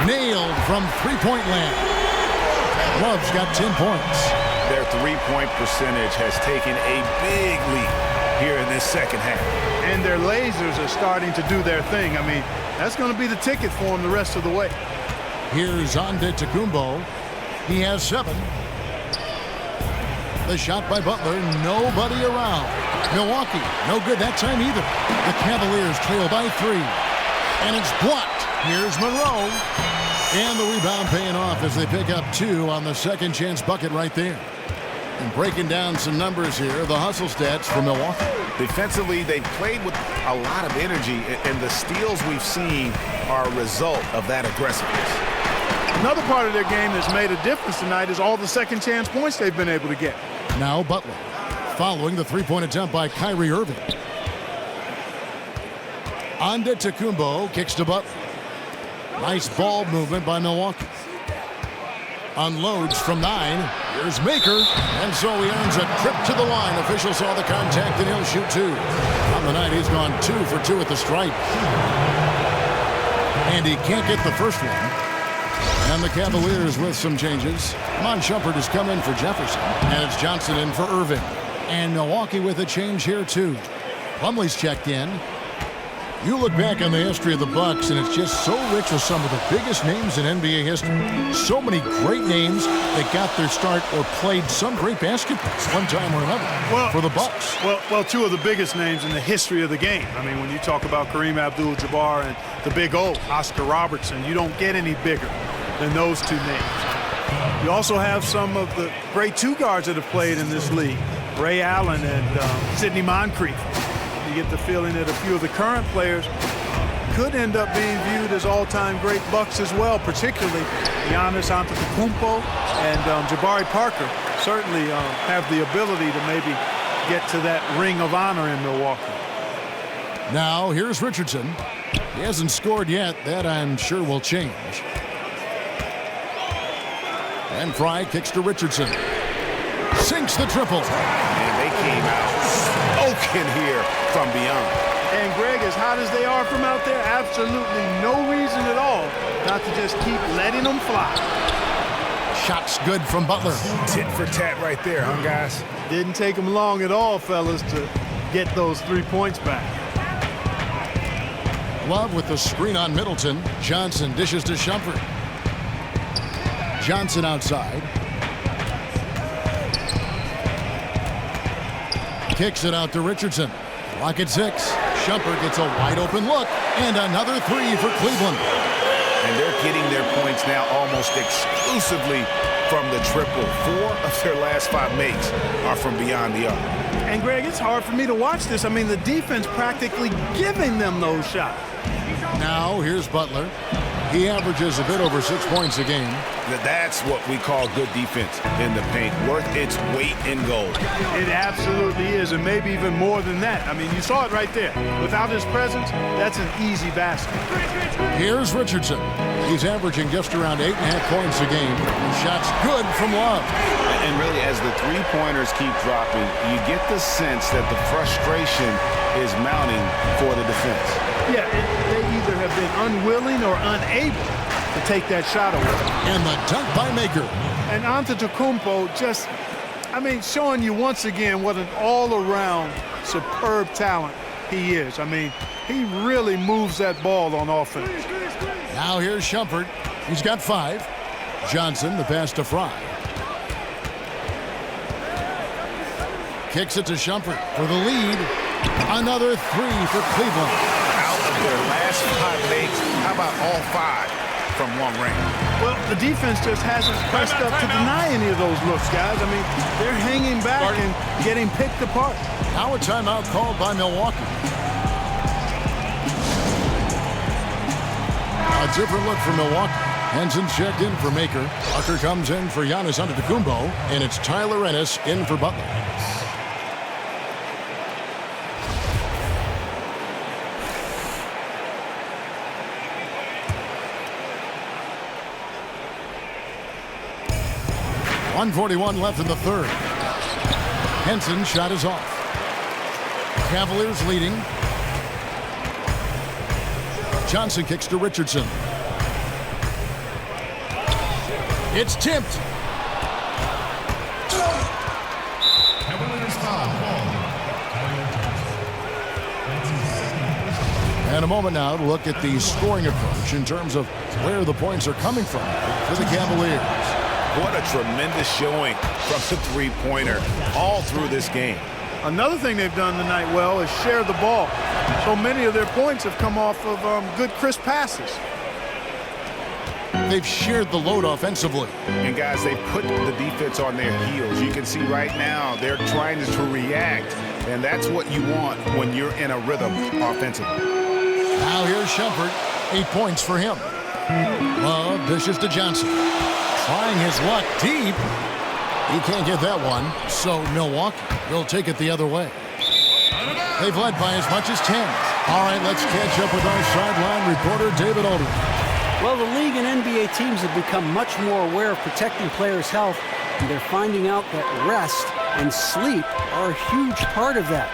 Nailed from three-point land. Love's got 10 points. Their three-point percentage has taken a big leap here in this second half. And their lasers are starting to do their thing. I mean, that's going to be the ticket for them the rest of the way. Here's Antetokounmpo. He has 7. The shot by Butler, nobody around. Milwaukee, no good that time either. The Cavaliers trail by 3. And it's blocked. Here's Monroe. And the rebound paying off as they pick up 2 on the second chance bucket right there. And breaking down some numbers here, the hustle stats for Milwaukee. Defensively, they've played with a lot of energy, and the steals we've seen are a result of that aggressiveness. Another part of their game that's made a difference tonight is all the second chance points they've been able to get. Now Butler, following the three-point attempt by Kyrie Irving. Antetokounmpo kicks to Butler. Nice ball movement by Milwaukee. Unloads from 9. Here's Maker. And so he earns a trip to the line. Official saw the contact and he'll shoot 2. On the night, he's gone 2 for 2 at the stripe. And he can't get the first one. And the Cavaliers with some changes. Mon Shumpert has come in for Jefferson. And it's Johnson in for Irving. And Milwaukee with a change here, too. Plumlee's checked in. You look back on the history of the Bucks, and it's just so rich with some of the biggest names in NBA history. So many great names that got their start or played some great basketball one time or another for the Bucks. Well, 2 of the biggest names in the history of the game. I mean, when you talk about Kareem Abdul-Jabbar and the Big O, Oscar Robertson, you don't get any bigger than those 2 names. You also have some of the great 2 guards that have played in this league, Ray Allen and Sidney Moncrief. You get the feeling that a few of the current players could end up being viewed as all-time great Bucks as well, particularly Giannis Antetokounmpo and Jabari Parker certainly have the ability to maybe get to that ring of honor in Milwaukee. Now here's Richardson. He hasn't scored yet. That I'm sure will change. And Fry kicks to Richardson. Sinks the triple. And they came out smoking here from beyond. And Greg, as hot as they are from out there, absolutely no reason at all not to just keep letting them fly. Shots good from Butler. Tit for tat right there, huh, guys? Didn't take them long at all, fellas, to get those 3 points back. Love with the screen on Middleton. Johnson dishes to Shumpert. Johnson outside. Kicks it out to Richardson. Clock at 6. Shumpert gets a wide open look, and another three for Cleveland. And they're getting their points now almost exclusively from the triple. 4 of their last 5 makes are from beyond the arc. And Greg, it's hard for me to watch this. I mean, the defense practically giving them those shots. Now here's Butler. He averages a bit over 6 points a game. That's what we call good defense in the paint, worth its weight in gold. It absolutely is, and maybe even more than that. I mean, you saw it right there. Without his presence, that's an easy basket. Here's Richardson. He's averaging just around 8.5 points a game. The shot's good from Love. And really, as the three-pointers keep dropping, you get the sense that the frustration is mounting for the defense. Yeah, they either have been unwilling or unable to take that shot away. And the dunk by Maker. And Antetokounmpo just, I mean, showing you once again what an all-around superb talent he is. I mean, he really moves that ball on offense. Now here's Shumpert. He's got 5. Johnson, the pass to Fry. Kicks it to Shumpert for the lead. Another three for Cleveland. Out of their last 5 makes, how about all 5 from long range? Well, the defense just hasn't pressed up to deny any of those looks, guys. I mean, they're hanging back and getting picked apart. Now a timeout called by Milwaukee. A different look for Milwaukee. Henson's checked in for Maker. Tucker comes in for Giannis Antetokounmpo, and it's Tyler Ennis in for Butler. .141 left in the third. Henson's shot is off. Cavaliers leading. Johnson kicks to Richardson. It's tipped. And a moment now to look at the scoring approach in terms of where the points are coming from for the Cavaliers. What a tremendous showing from the three-pointer all through this game. Another thing they've done tonight well is share the ball. So many of their points have come off of good, crisp passes. They've shared the load offensively. And guys, they put the defense on their heels. You can see right now they're trying to react, and that's what you want when you're in a rhythm offensively. Now here's Shumpert. 8 points for him. Love dishes to Johnson. Trying his luck deep. He can't get that one, so Milwaukee will take it the other way. They've led by as much as 10. All right, let's catch up with our sideline reporter, David Aldridge. Well, the league and NBA teams have become much more aware of protecting players' health, and they're finding out that rest and sleep are a huge part of that.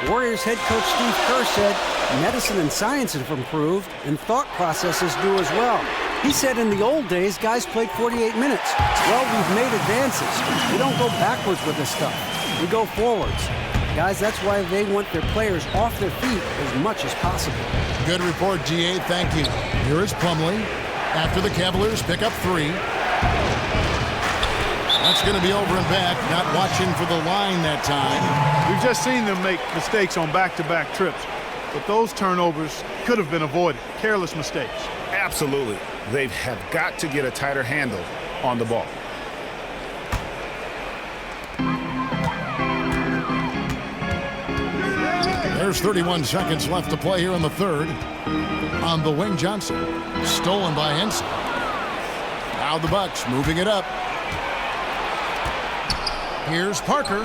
Warriors head coach Steve Kerr said medicine and science have improved, and thought processes do as well. He said in the old days, guys played 48 minutes. Well, we've made advances. We don't go backwards with this stuff. We go forwards. Guys, that's why they want their players off their feet as much as possible. Good report, GA. Thank you. Here is Plumlee after the Cavaliers pick up 3. That's going to be over and back. Not watching for the line that time. We've just seen them make mistakes on back-to-back trips. But those turnovers could have been avoided. Careless mistakes. Absolutely. They have got to get a tighter handle on the ball. There's 31 seconds left to play here in the third. On the wing, Johnson. Stolen by Henson. Now the Bucks moving it up. Here's Parker.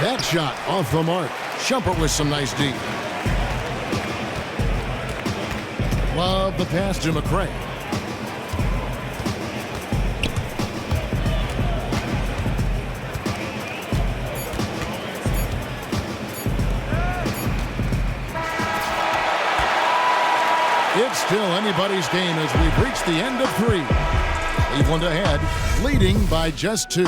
That shot off the mark. Shumpert with some nice D. Love the pass to McRae. It's still anybody's game as we've reached the end of 3. Cleveland ahead, leading by just 2.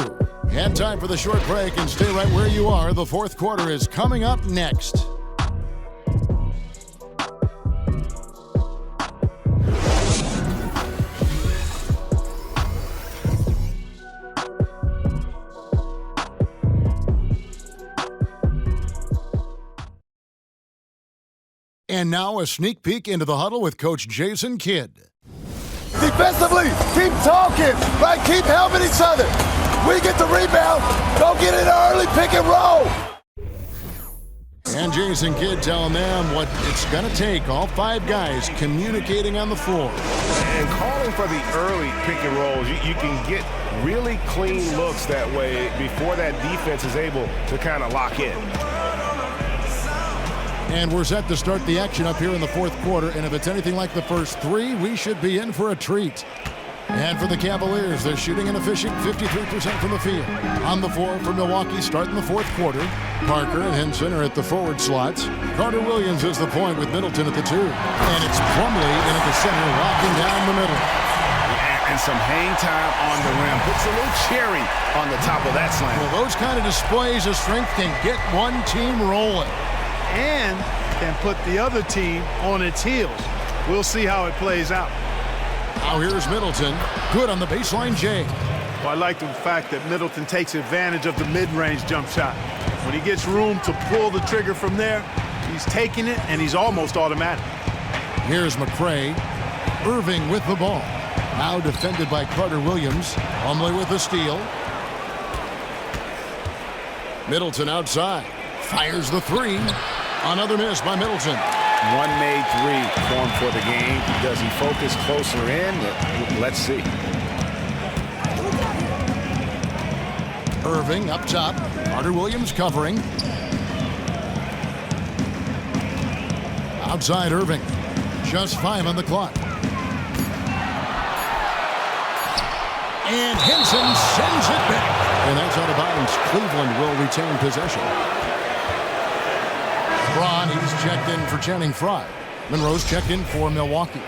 And time for the short break, and stay right where you are. The fourth quarter is coming up next. And now a sneak peek into the huddle with Coach Jason Kidd. Defensively, keep talking, right? Keep helping each other. We get the rebound, don't get in early, pick and roll. And Jason Kidd telling them what it's going to take, all 5 guys communicating on the floor. And calling for the early pick and rolls, you can get really clean looks that way before that defense is able to kind of lock in. And we're set to start the action up here in the 4th quarter, and if it's anything like the first 3, we should be in for a treat. And for the Cavaliers, they're shooting an efficient 53% from the field. On the floor for Milwaukee, starting the 4th quarter. Parker and Henson are at the forward slots. Carter Williams is the point with Middleton at the 2. And it's Plumlee in at the center, locking down the middle. And some hang time on the rim. Puts a little cherry on the top of that slam. Well, those kind of displays of strength can get one team rolling. And can put the other team on its heels. We'll see how it plays out. Now here's Middleton. Good on the baseline, Jay. Well, I like the fact that Middleton takes advantage of the mid-range jump shot. When he gets room to pull the trigger from there, he's taking it, and he's almost automatic. Here's McCray. Irving with the ball. Now defended by Carter Williams. Plumlee with the steal. Middleton outside. Fires the 3. Another miss by Middleton. One made 3 formed for the game. Does he focus closer in? Let's see. Irving up top. Carter Williams covering. Outside Irving. Just 5 on the clock. And Henson sends it back. And that's out of bounds. Cleveland will retain possession. Braun, he's checked in for Channing Frye. Monroe's checked in for Milwaukee.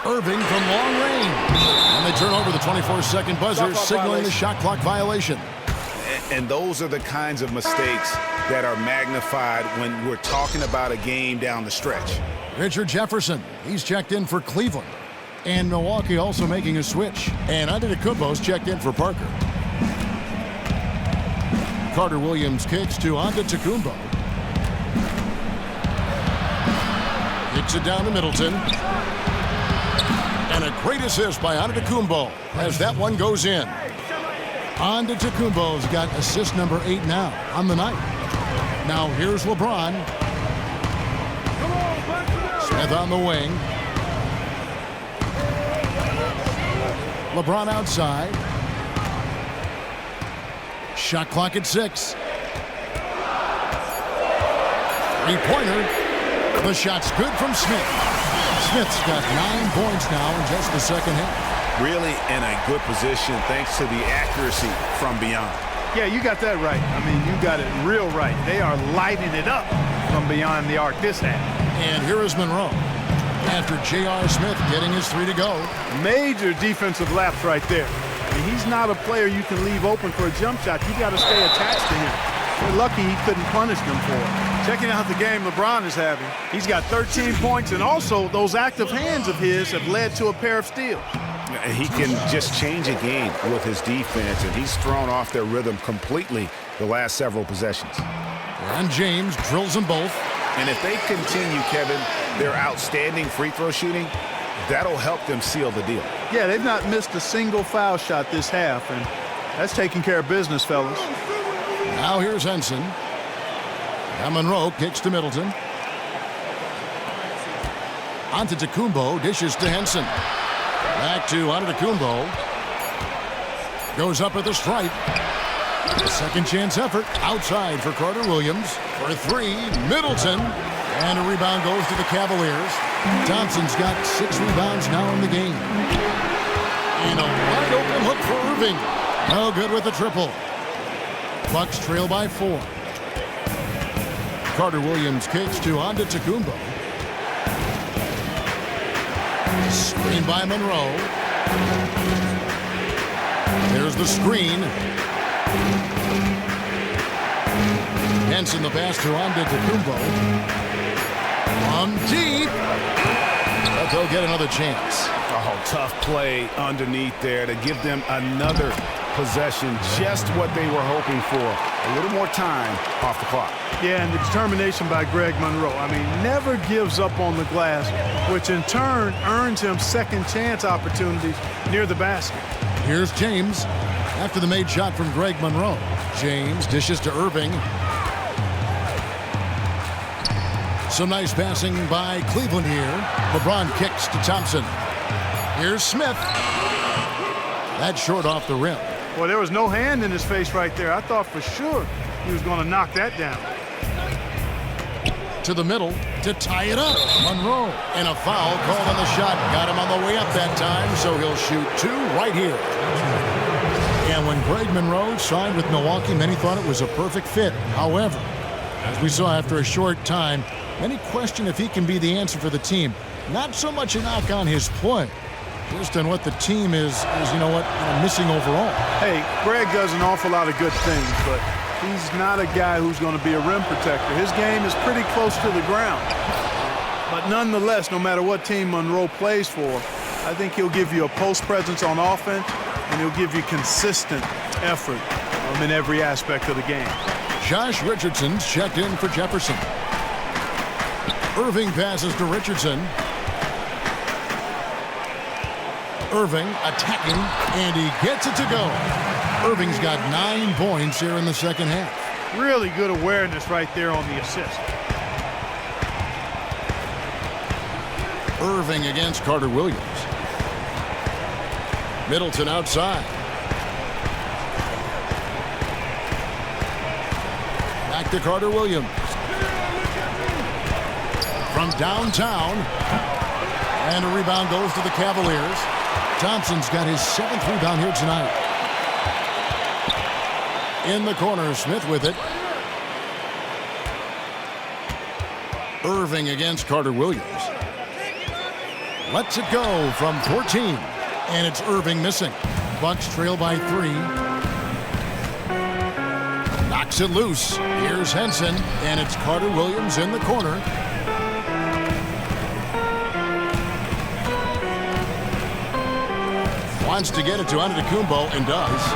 Irving from long range. And they turn over the 24-second buzzer, signaling the shot clock violation. And those are the kinds of mistakes that are magnified when we're talking about a game down the stretch. Richard Jefferson, he's checked in for Cleveland. And Milwaukee also making a switch. And Antetokounmpo's checked in for Parker. Carter Williams kicks to Antetokounmpo. Kicks it down to Middleton. And a great assist by Antetokounmpo as that one goes in. Antetokounmpo's got assist number 8 now on the night. Now here's LeBron. Smith on the wing. LeBron outside. Shot clock at 6. Three-pointer. The shot's good from Smith. Smith's got 9 points now in just the second half. Really in a good position thanks to the accuracy from beyond. Yeah, you got that right. I mean, you got it real right. They are lighting it up from beyond the arc this half. And here is Monroe. After J.R. Smith getting his 3 to go. Major defensive lapse right there. I mean, he's not a player you can leave open for a jump shot. You got to stay attached to him. We're lucky he couldn't punish them for it. Checking out the game LeBron is having. He's got 13 points, and also those active hands of his have led to a pair of steals. He can just change a game with his defense, and he's thrown off their rhythm completely the last several possessions. And James drills them both. And if they continue, Kevin, their outstanding free throw shooting, that'll help them seal the deal. Yeah, they've not missed a single foul shot this half, and that's taking care of business, fellas. Now here's Henson. And Monroe kicks to Middleton. Antetokounmpo dishes to Henson. Back to Antetokounmpo. Goes up at the stripe. A second chance effort outside for Carter Williams. For 3, Middleton. And a rebound goes to the Cavaliers. Thompson's got 6 rebounds now in the game. And a wide open hook for Irving. No good with the triple. Bucks trail by 4. Carter Williams kicks to Antetokounmpo. Screen by Monroe. There's the screen. Henson the pass to Antetokounmpo. From deep. But they'll get another chance. Oh, tough play underneath there to give them another possession, just what they were hoping for. A little more time off the clock. Yeah, and the determination by Greg Monroe. I mean, never gives up on the glass, which in turn earns him second chance opportunities near the basket. Here's James after the made shot from Greg Monroe. James dishes to Irving. Some nice passing by Cleveland here. LeBron kicks to Thompson. Here's Smith. That's short off the rim. Well, there was no hand in his face right there. I thought for sure he was going to knock that down. To the middle to tie it up. Monroe. And a foul called on the shot. Got him on the way up that time, so he'll shoot two right here. And when Greg Monroe signed with Milwaukee, many thought it was a perfect fit. However, as we saw after a short time, many question if he can be the answer for the team. Not so much a knock on his play, just on what the team is missing overall. Hey, Greg does an awful lot of good things, but he's not a guy who's going to be a rim protector. His game is pretty close to the ground. But nonetheless, no matter what team Monroe plays for, I think he'll give you a post presence on offense, and he'll give you consistent effort in every aspect of the game. Josh Richardson's checked in for Jefferson. Irving passes to Richardson. Irving attacking, and he gets it to go. Irving's got 9 points here in the second half. Really good awareness right there on the assist. Irving against Carter Williams. Middleton outside. Back to Carter Williams. From downtown. And a rebound goes to the Cavaliers. Thompson's got his 7th rebound here tonight. In the corner, Smith with it. Irving against Carter Williams. Lets it go from 14. And it's Irving missing. Bucks trail by 3. Knocks it loose. Here's Henson. And it's Carter Williams in the corner. Wants to get it to Antetokounmpo and does.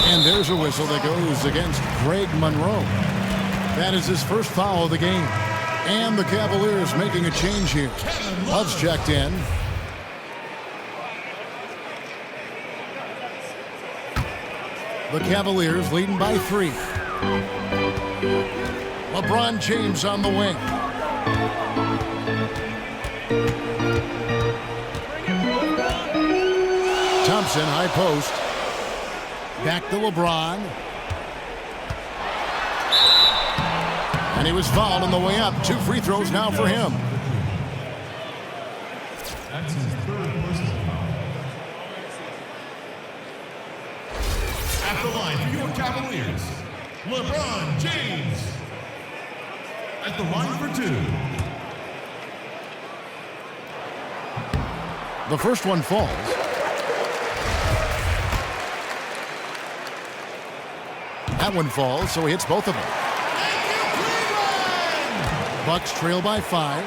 And there's a whistle that goes against Greg Monroe. That is his first foul of the game. And the Cavaliers making a change here. Love's checked in. The Cavaliers leading by 3. LeBron James on the wing. Thompson, high post. Back to LeBron. And he was fouled on the way up. 2 free throws now for him. That's his 3rd personal foul. At the line for your Cavaliers, LeBron James. At the line for 2. The first one falls. That one falls, so he hits both of them. Bucks trail by 5.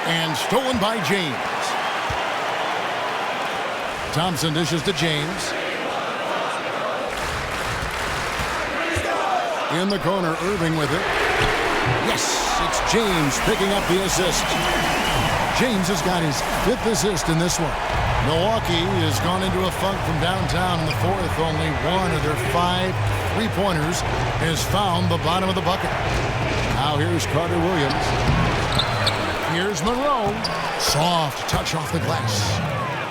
And stolen by James. Thompson dishes to James. In the corner, Irving with it. Yes, it's James picking up the assist. James has got his 5th assist in this one. Milwaukee has gone into a funk from downtown in the 4th. Only one of their 5 3-pointers has found the bottom of the bucket. Now here's Carter Williams. Here's Monroe. Soft touch off the glass.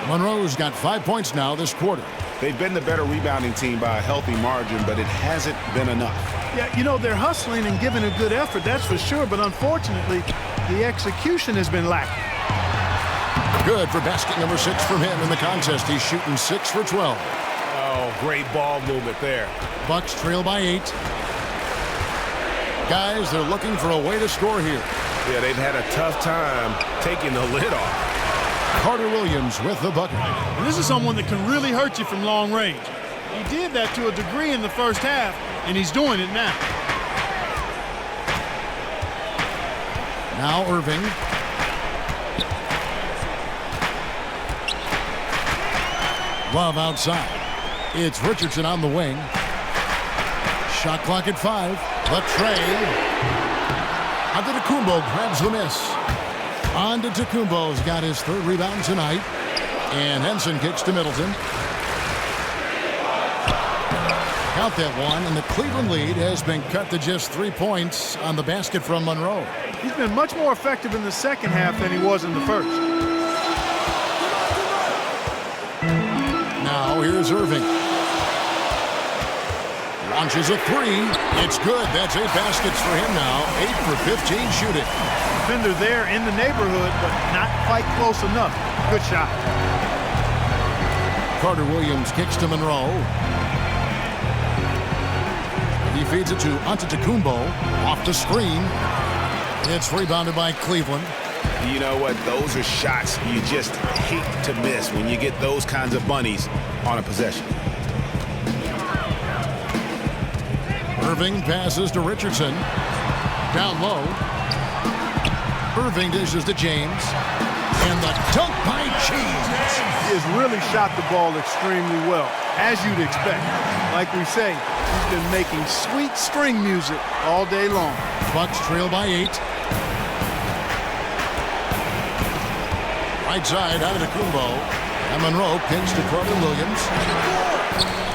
Monroe's got 5 points now this quarter. They've been the better rebounding team by a healthy margin, but it hasn't been enough. Yeah, they're hustling and giving a good effort, that's for sure, but unfortunately, the execution has been lacking. Good for basket number 6 from him in the contest. He's shooting 6 for 12. Oh, great ball movement there. Bucks trail by 8. Guys, they're looking for a way to score here. Yeah, they've had a tough time taking the lid off. Carter Williams with the bucket. And this is someone that can really hurt you from long range. He did that to a degree in the first half, and he's doing it now. Now Irving. Love outside. It's Richardson on the wing. Shot clock at 5. The trade. Antetokounmpo grabs the miss. Antetokounmpo's got his 3rd rebound tonight. And Henson kicks to Middleton. Count that one, and the Cleveland lead has been cut to just 3 points on the basket from Monroe. He's been much more effective in the second half than he was in the first. Now here's Irving. Launches a 3. It's good. That's 8 baskets for him now. 8 for 15 shooting. Defender there in the neighborhood, but not quite close enough. Good shot. Carter Williams kicks to Monroe. He feeds it to Antetokounmpo. Off the screen. It's rebounded by Cleveland. You know what? Those are shots you just hate to miss when you get those kinds of bunnies on a possession. Irving passes to Richardson. Down low. Irving dishes to James. And the dunk by James. He has really shot the ball extremely well, as you'd expect. Like we say, he's been making sweet string music all day long. Bucks trail by 8. Right side out of the Antetokounmpo. And Monroe pinch to Carter Williams.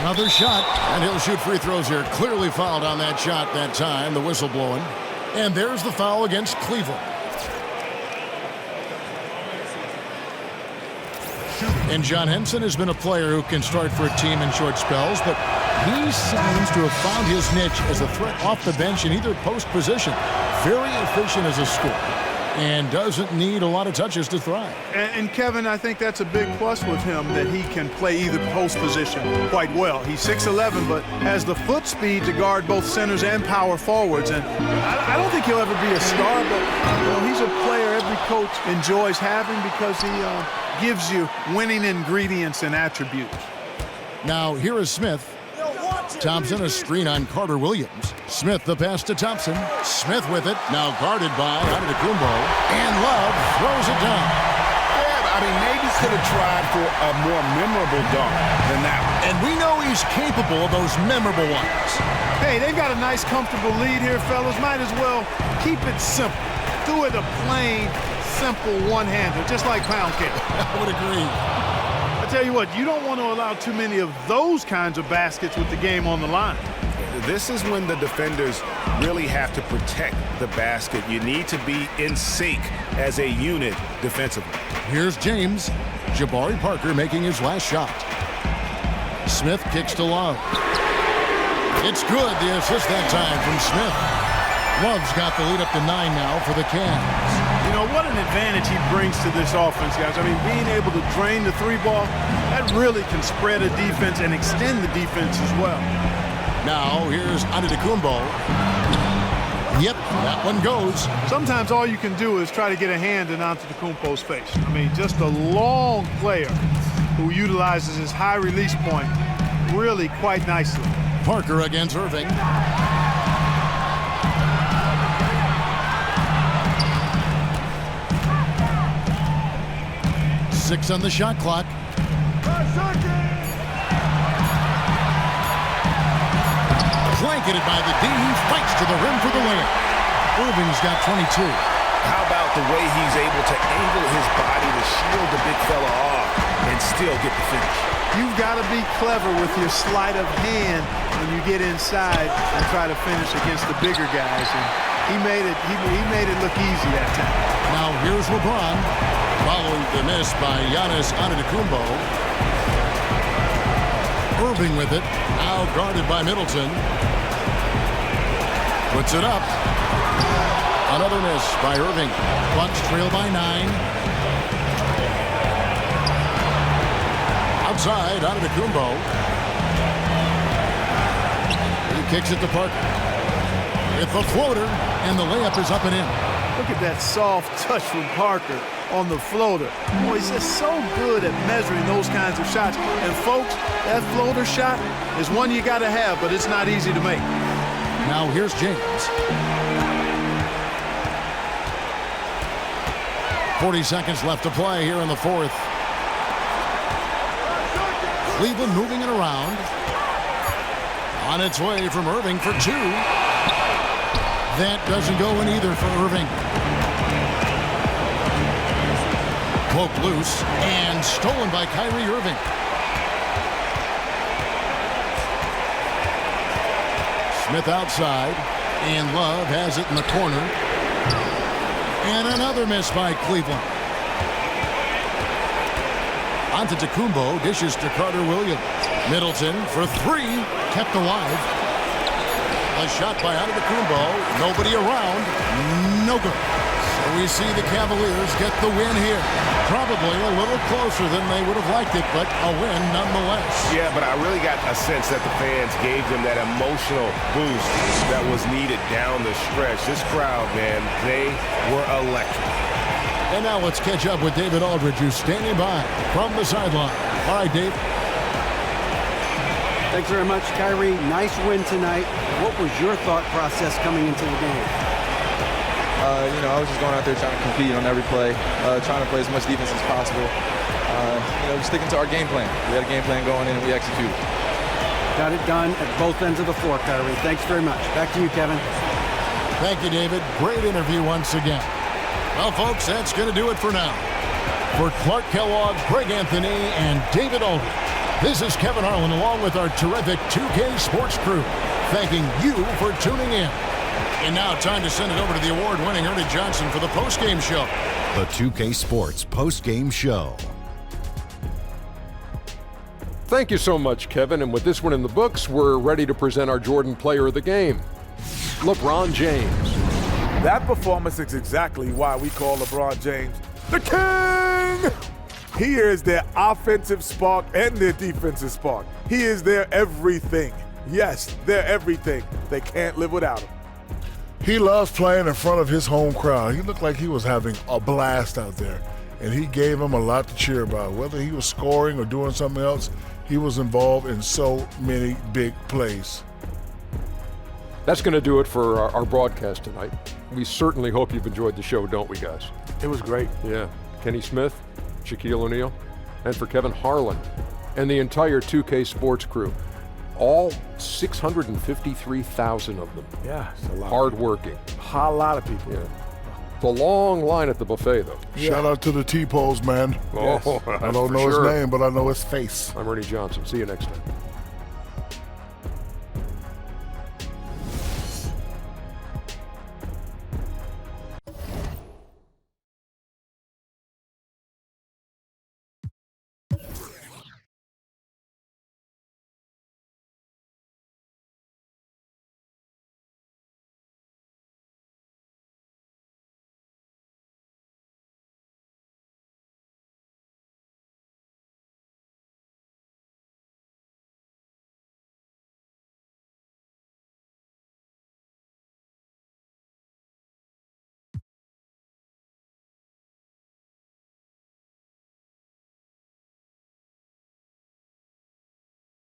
Another shot, and he'll shoot free throws here. Clearly fouled on that shot that time, the whistle blowing. And there's the foul against Cleveland. And John Henson has been a player who can start for a team in short spells, but he seems to have found his niche as a threat off the bench in either post position. Very efficient as a scorer and doesn't need a lot of touches to thrive. And Kevin, I think that's a big plus with him, that he can play either post position quite well. He's 6'11", but has the foot speed to guard both centers and power forwards. And I don't think he'll ever be a star, but he's a player every coach enjoys having because he gives you winning ingredients and attributes. Now here is Smith. Thompson a screen on Carter Williams. Smith the pass to Thompson. Smith with it. Now guarded by Antetokounmpo. And Love throws it down. Yeah, I mean, maybe could have tried for a more memorable dunk than that one. And we know he's capable of those memorable ones. Hey, they've got a nice, comfortable lead here, fellas. Might as well keep it simple. Do it a plain, simple one-hander, just like pound cake. I would agree. I tell you what, you don't want to allow too many of those kinds of baskets with the game on the line. This is when the defenders really have to protect the basket. You need to be in sync as a unit defensively. Here's James. Jabari Parker making his last shot. Smith kicks to Love. It's good, the assist that time from Smith. Love's got the lead up to 9 now for the Cavs. You know, what an advantage he brings to this offense, guys. I mean, being able to drain the three ball, that really can spread a defense and extend the defense as well. Now, here's Antetokounmpo. Yep, that one goes. Sometimes all you can do is try to get a hand in Antetokounmpo's face. I mean, just a long player who utilizes his high release point really quite nicely. Parker against Irving. Six on the shot clock. Blanketed by the D. He fights to the rim for the layup. Irving's got 22. How about the way he's able to angle his body to shield the big fella off and still get the finish? You've got to be clever with your sleight of hand when you get inside and try to finish against the bigger guys. And he made it look easy that time. Now here's LeBron following the miss by Giannis Antetokounmpo. Irving with it, now guarded by Middleton. Puts it up. Another miss by Irving. Bucks trail by 9. Outside, Antetokounmpo. He kicks it to Parker. With the floater, and the layup is up and in. Look at that soft touch from Parker on the floater. Boy, he's just so good at measuring those kinds of shots. And folks, that floater shot is one you got to have, but it's not easy to make. Now here's James. 40 seconds left to play here in the fourth. Cleveland moving it around. On its way from Irving for 2. That doesn't go in either for Irving. Poked loose and stolen by Kyrie Irving. Smith outside, and Love has it in the corner. And another miss by Cleveland. Antetokounmpo dishes to Carter Williams. Middleton for 3, kept alive. A shot by Antetokounmpo, nobody around, no good. So we see the Cavaliers get the win here. Probably a little closer than they would have liked it, but a win nonetheless. Yeah, but I really got a sense that the fans gave them that emotional boost that was needed down the stretch. This crowd, man, they were electric. And now let's catch up with David Aldridge, who's standing by from the sideline. All right, Dave. Thanks very much, Kyrie. Nice win tonight. What was your thought process coming into the game? I was just going out there trying to compete on every play, trying to play as much defense as possible. Sticking to our game plan. We had a game plan going in and we executed. Got it done at both ends of the floor, Kyrie. Thanks very much. Back to you, Kevin. Thank you, David. Great interview once again. Well, folks, that's going to do it for now. For Clark Kellogg, Greg Anthony, and David Aldridge, this is Kevin Harlan along with our terrific 2K Sports crew, thanking you for tuning in. And now time to send it over to the award-winning Ernie Johnson for the post-game show. The 2K Sports post-game show. Thank you so much, Kevin. And with this one in the books, we're ready to present our Jordan Player of the Game, LeBron James. That performance is exactly why we call LeBron James the King. He is their offensive spark and their defensive spark. He is their everything. Yes, they're everything. They can't live without him. He loves playing in front of his home crowd. He looked like he was having a blast out there, and he gave them a lot to cheer about. Whether he was scoring or doing something else, he was involved in so many big plays. That's going to do it for our broadcast tonight. We certainly hope you've enjoyed the show, don't we, guys? It was great. Yeah. Kenny Smith, Shaquille O'Neal, and for Kevin Harlan and the entire 2K Sports crew. All 653,000 of them. Yeah, it's a lot. Hard-working. A lot of people. Yeah. It's a long line at the buffet, though. Yeah. Shout out to the T-Pose, man. Oh, yes. I don't know his name, but I know his face. I'm Ernie Johnson. See you next time.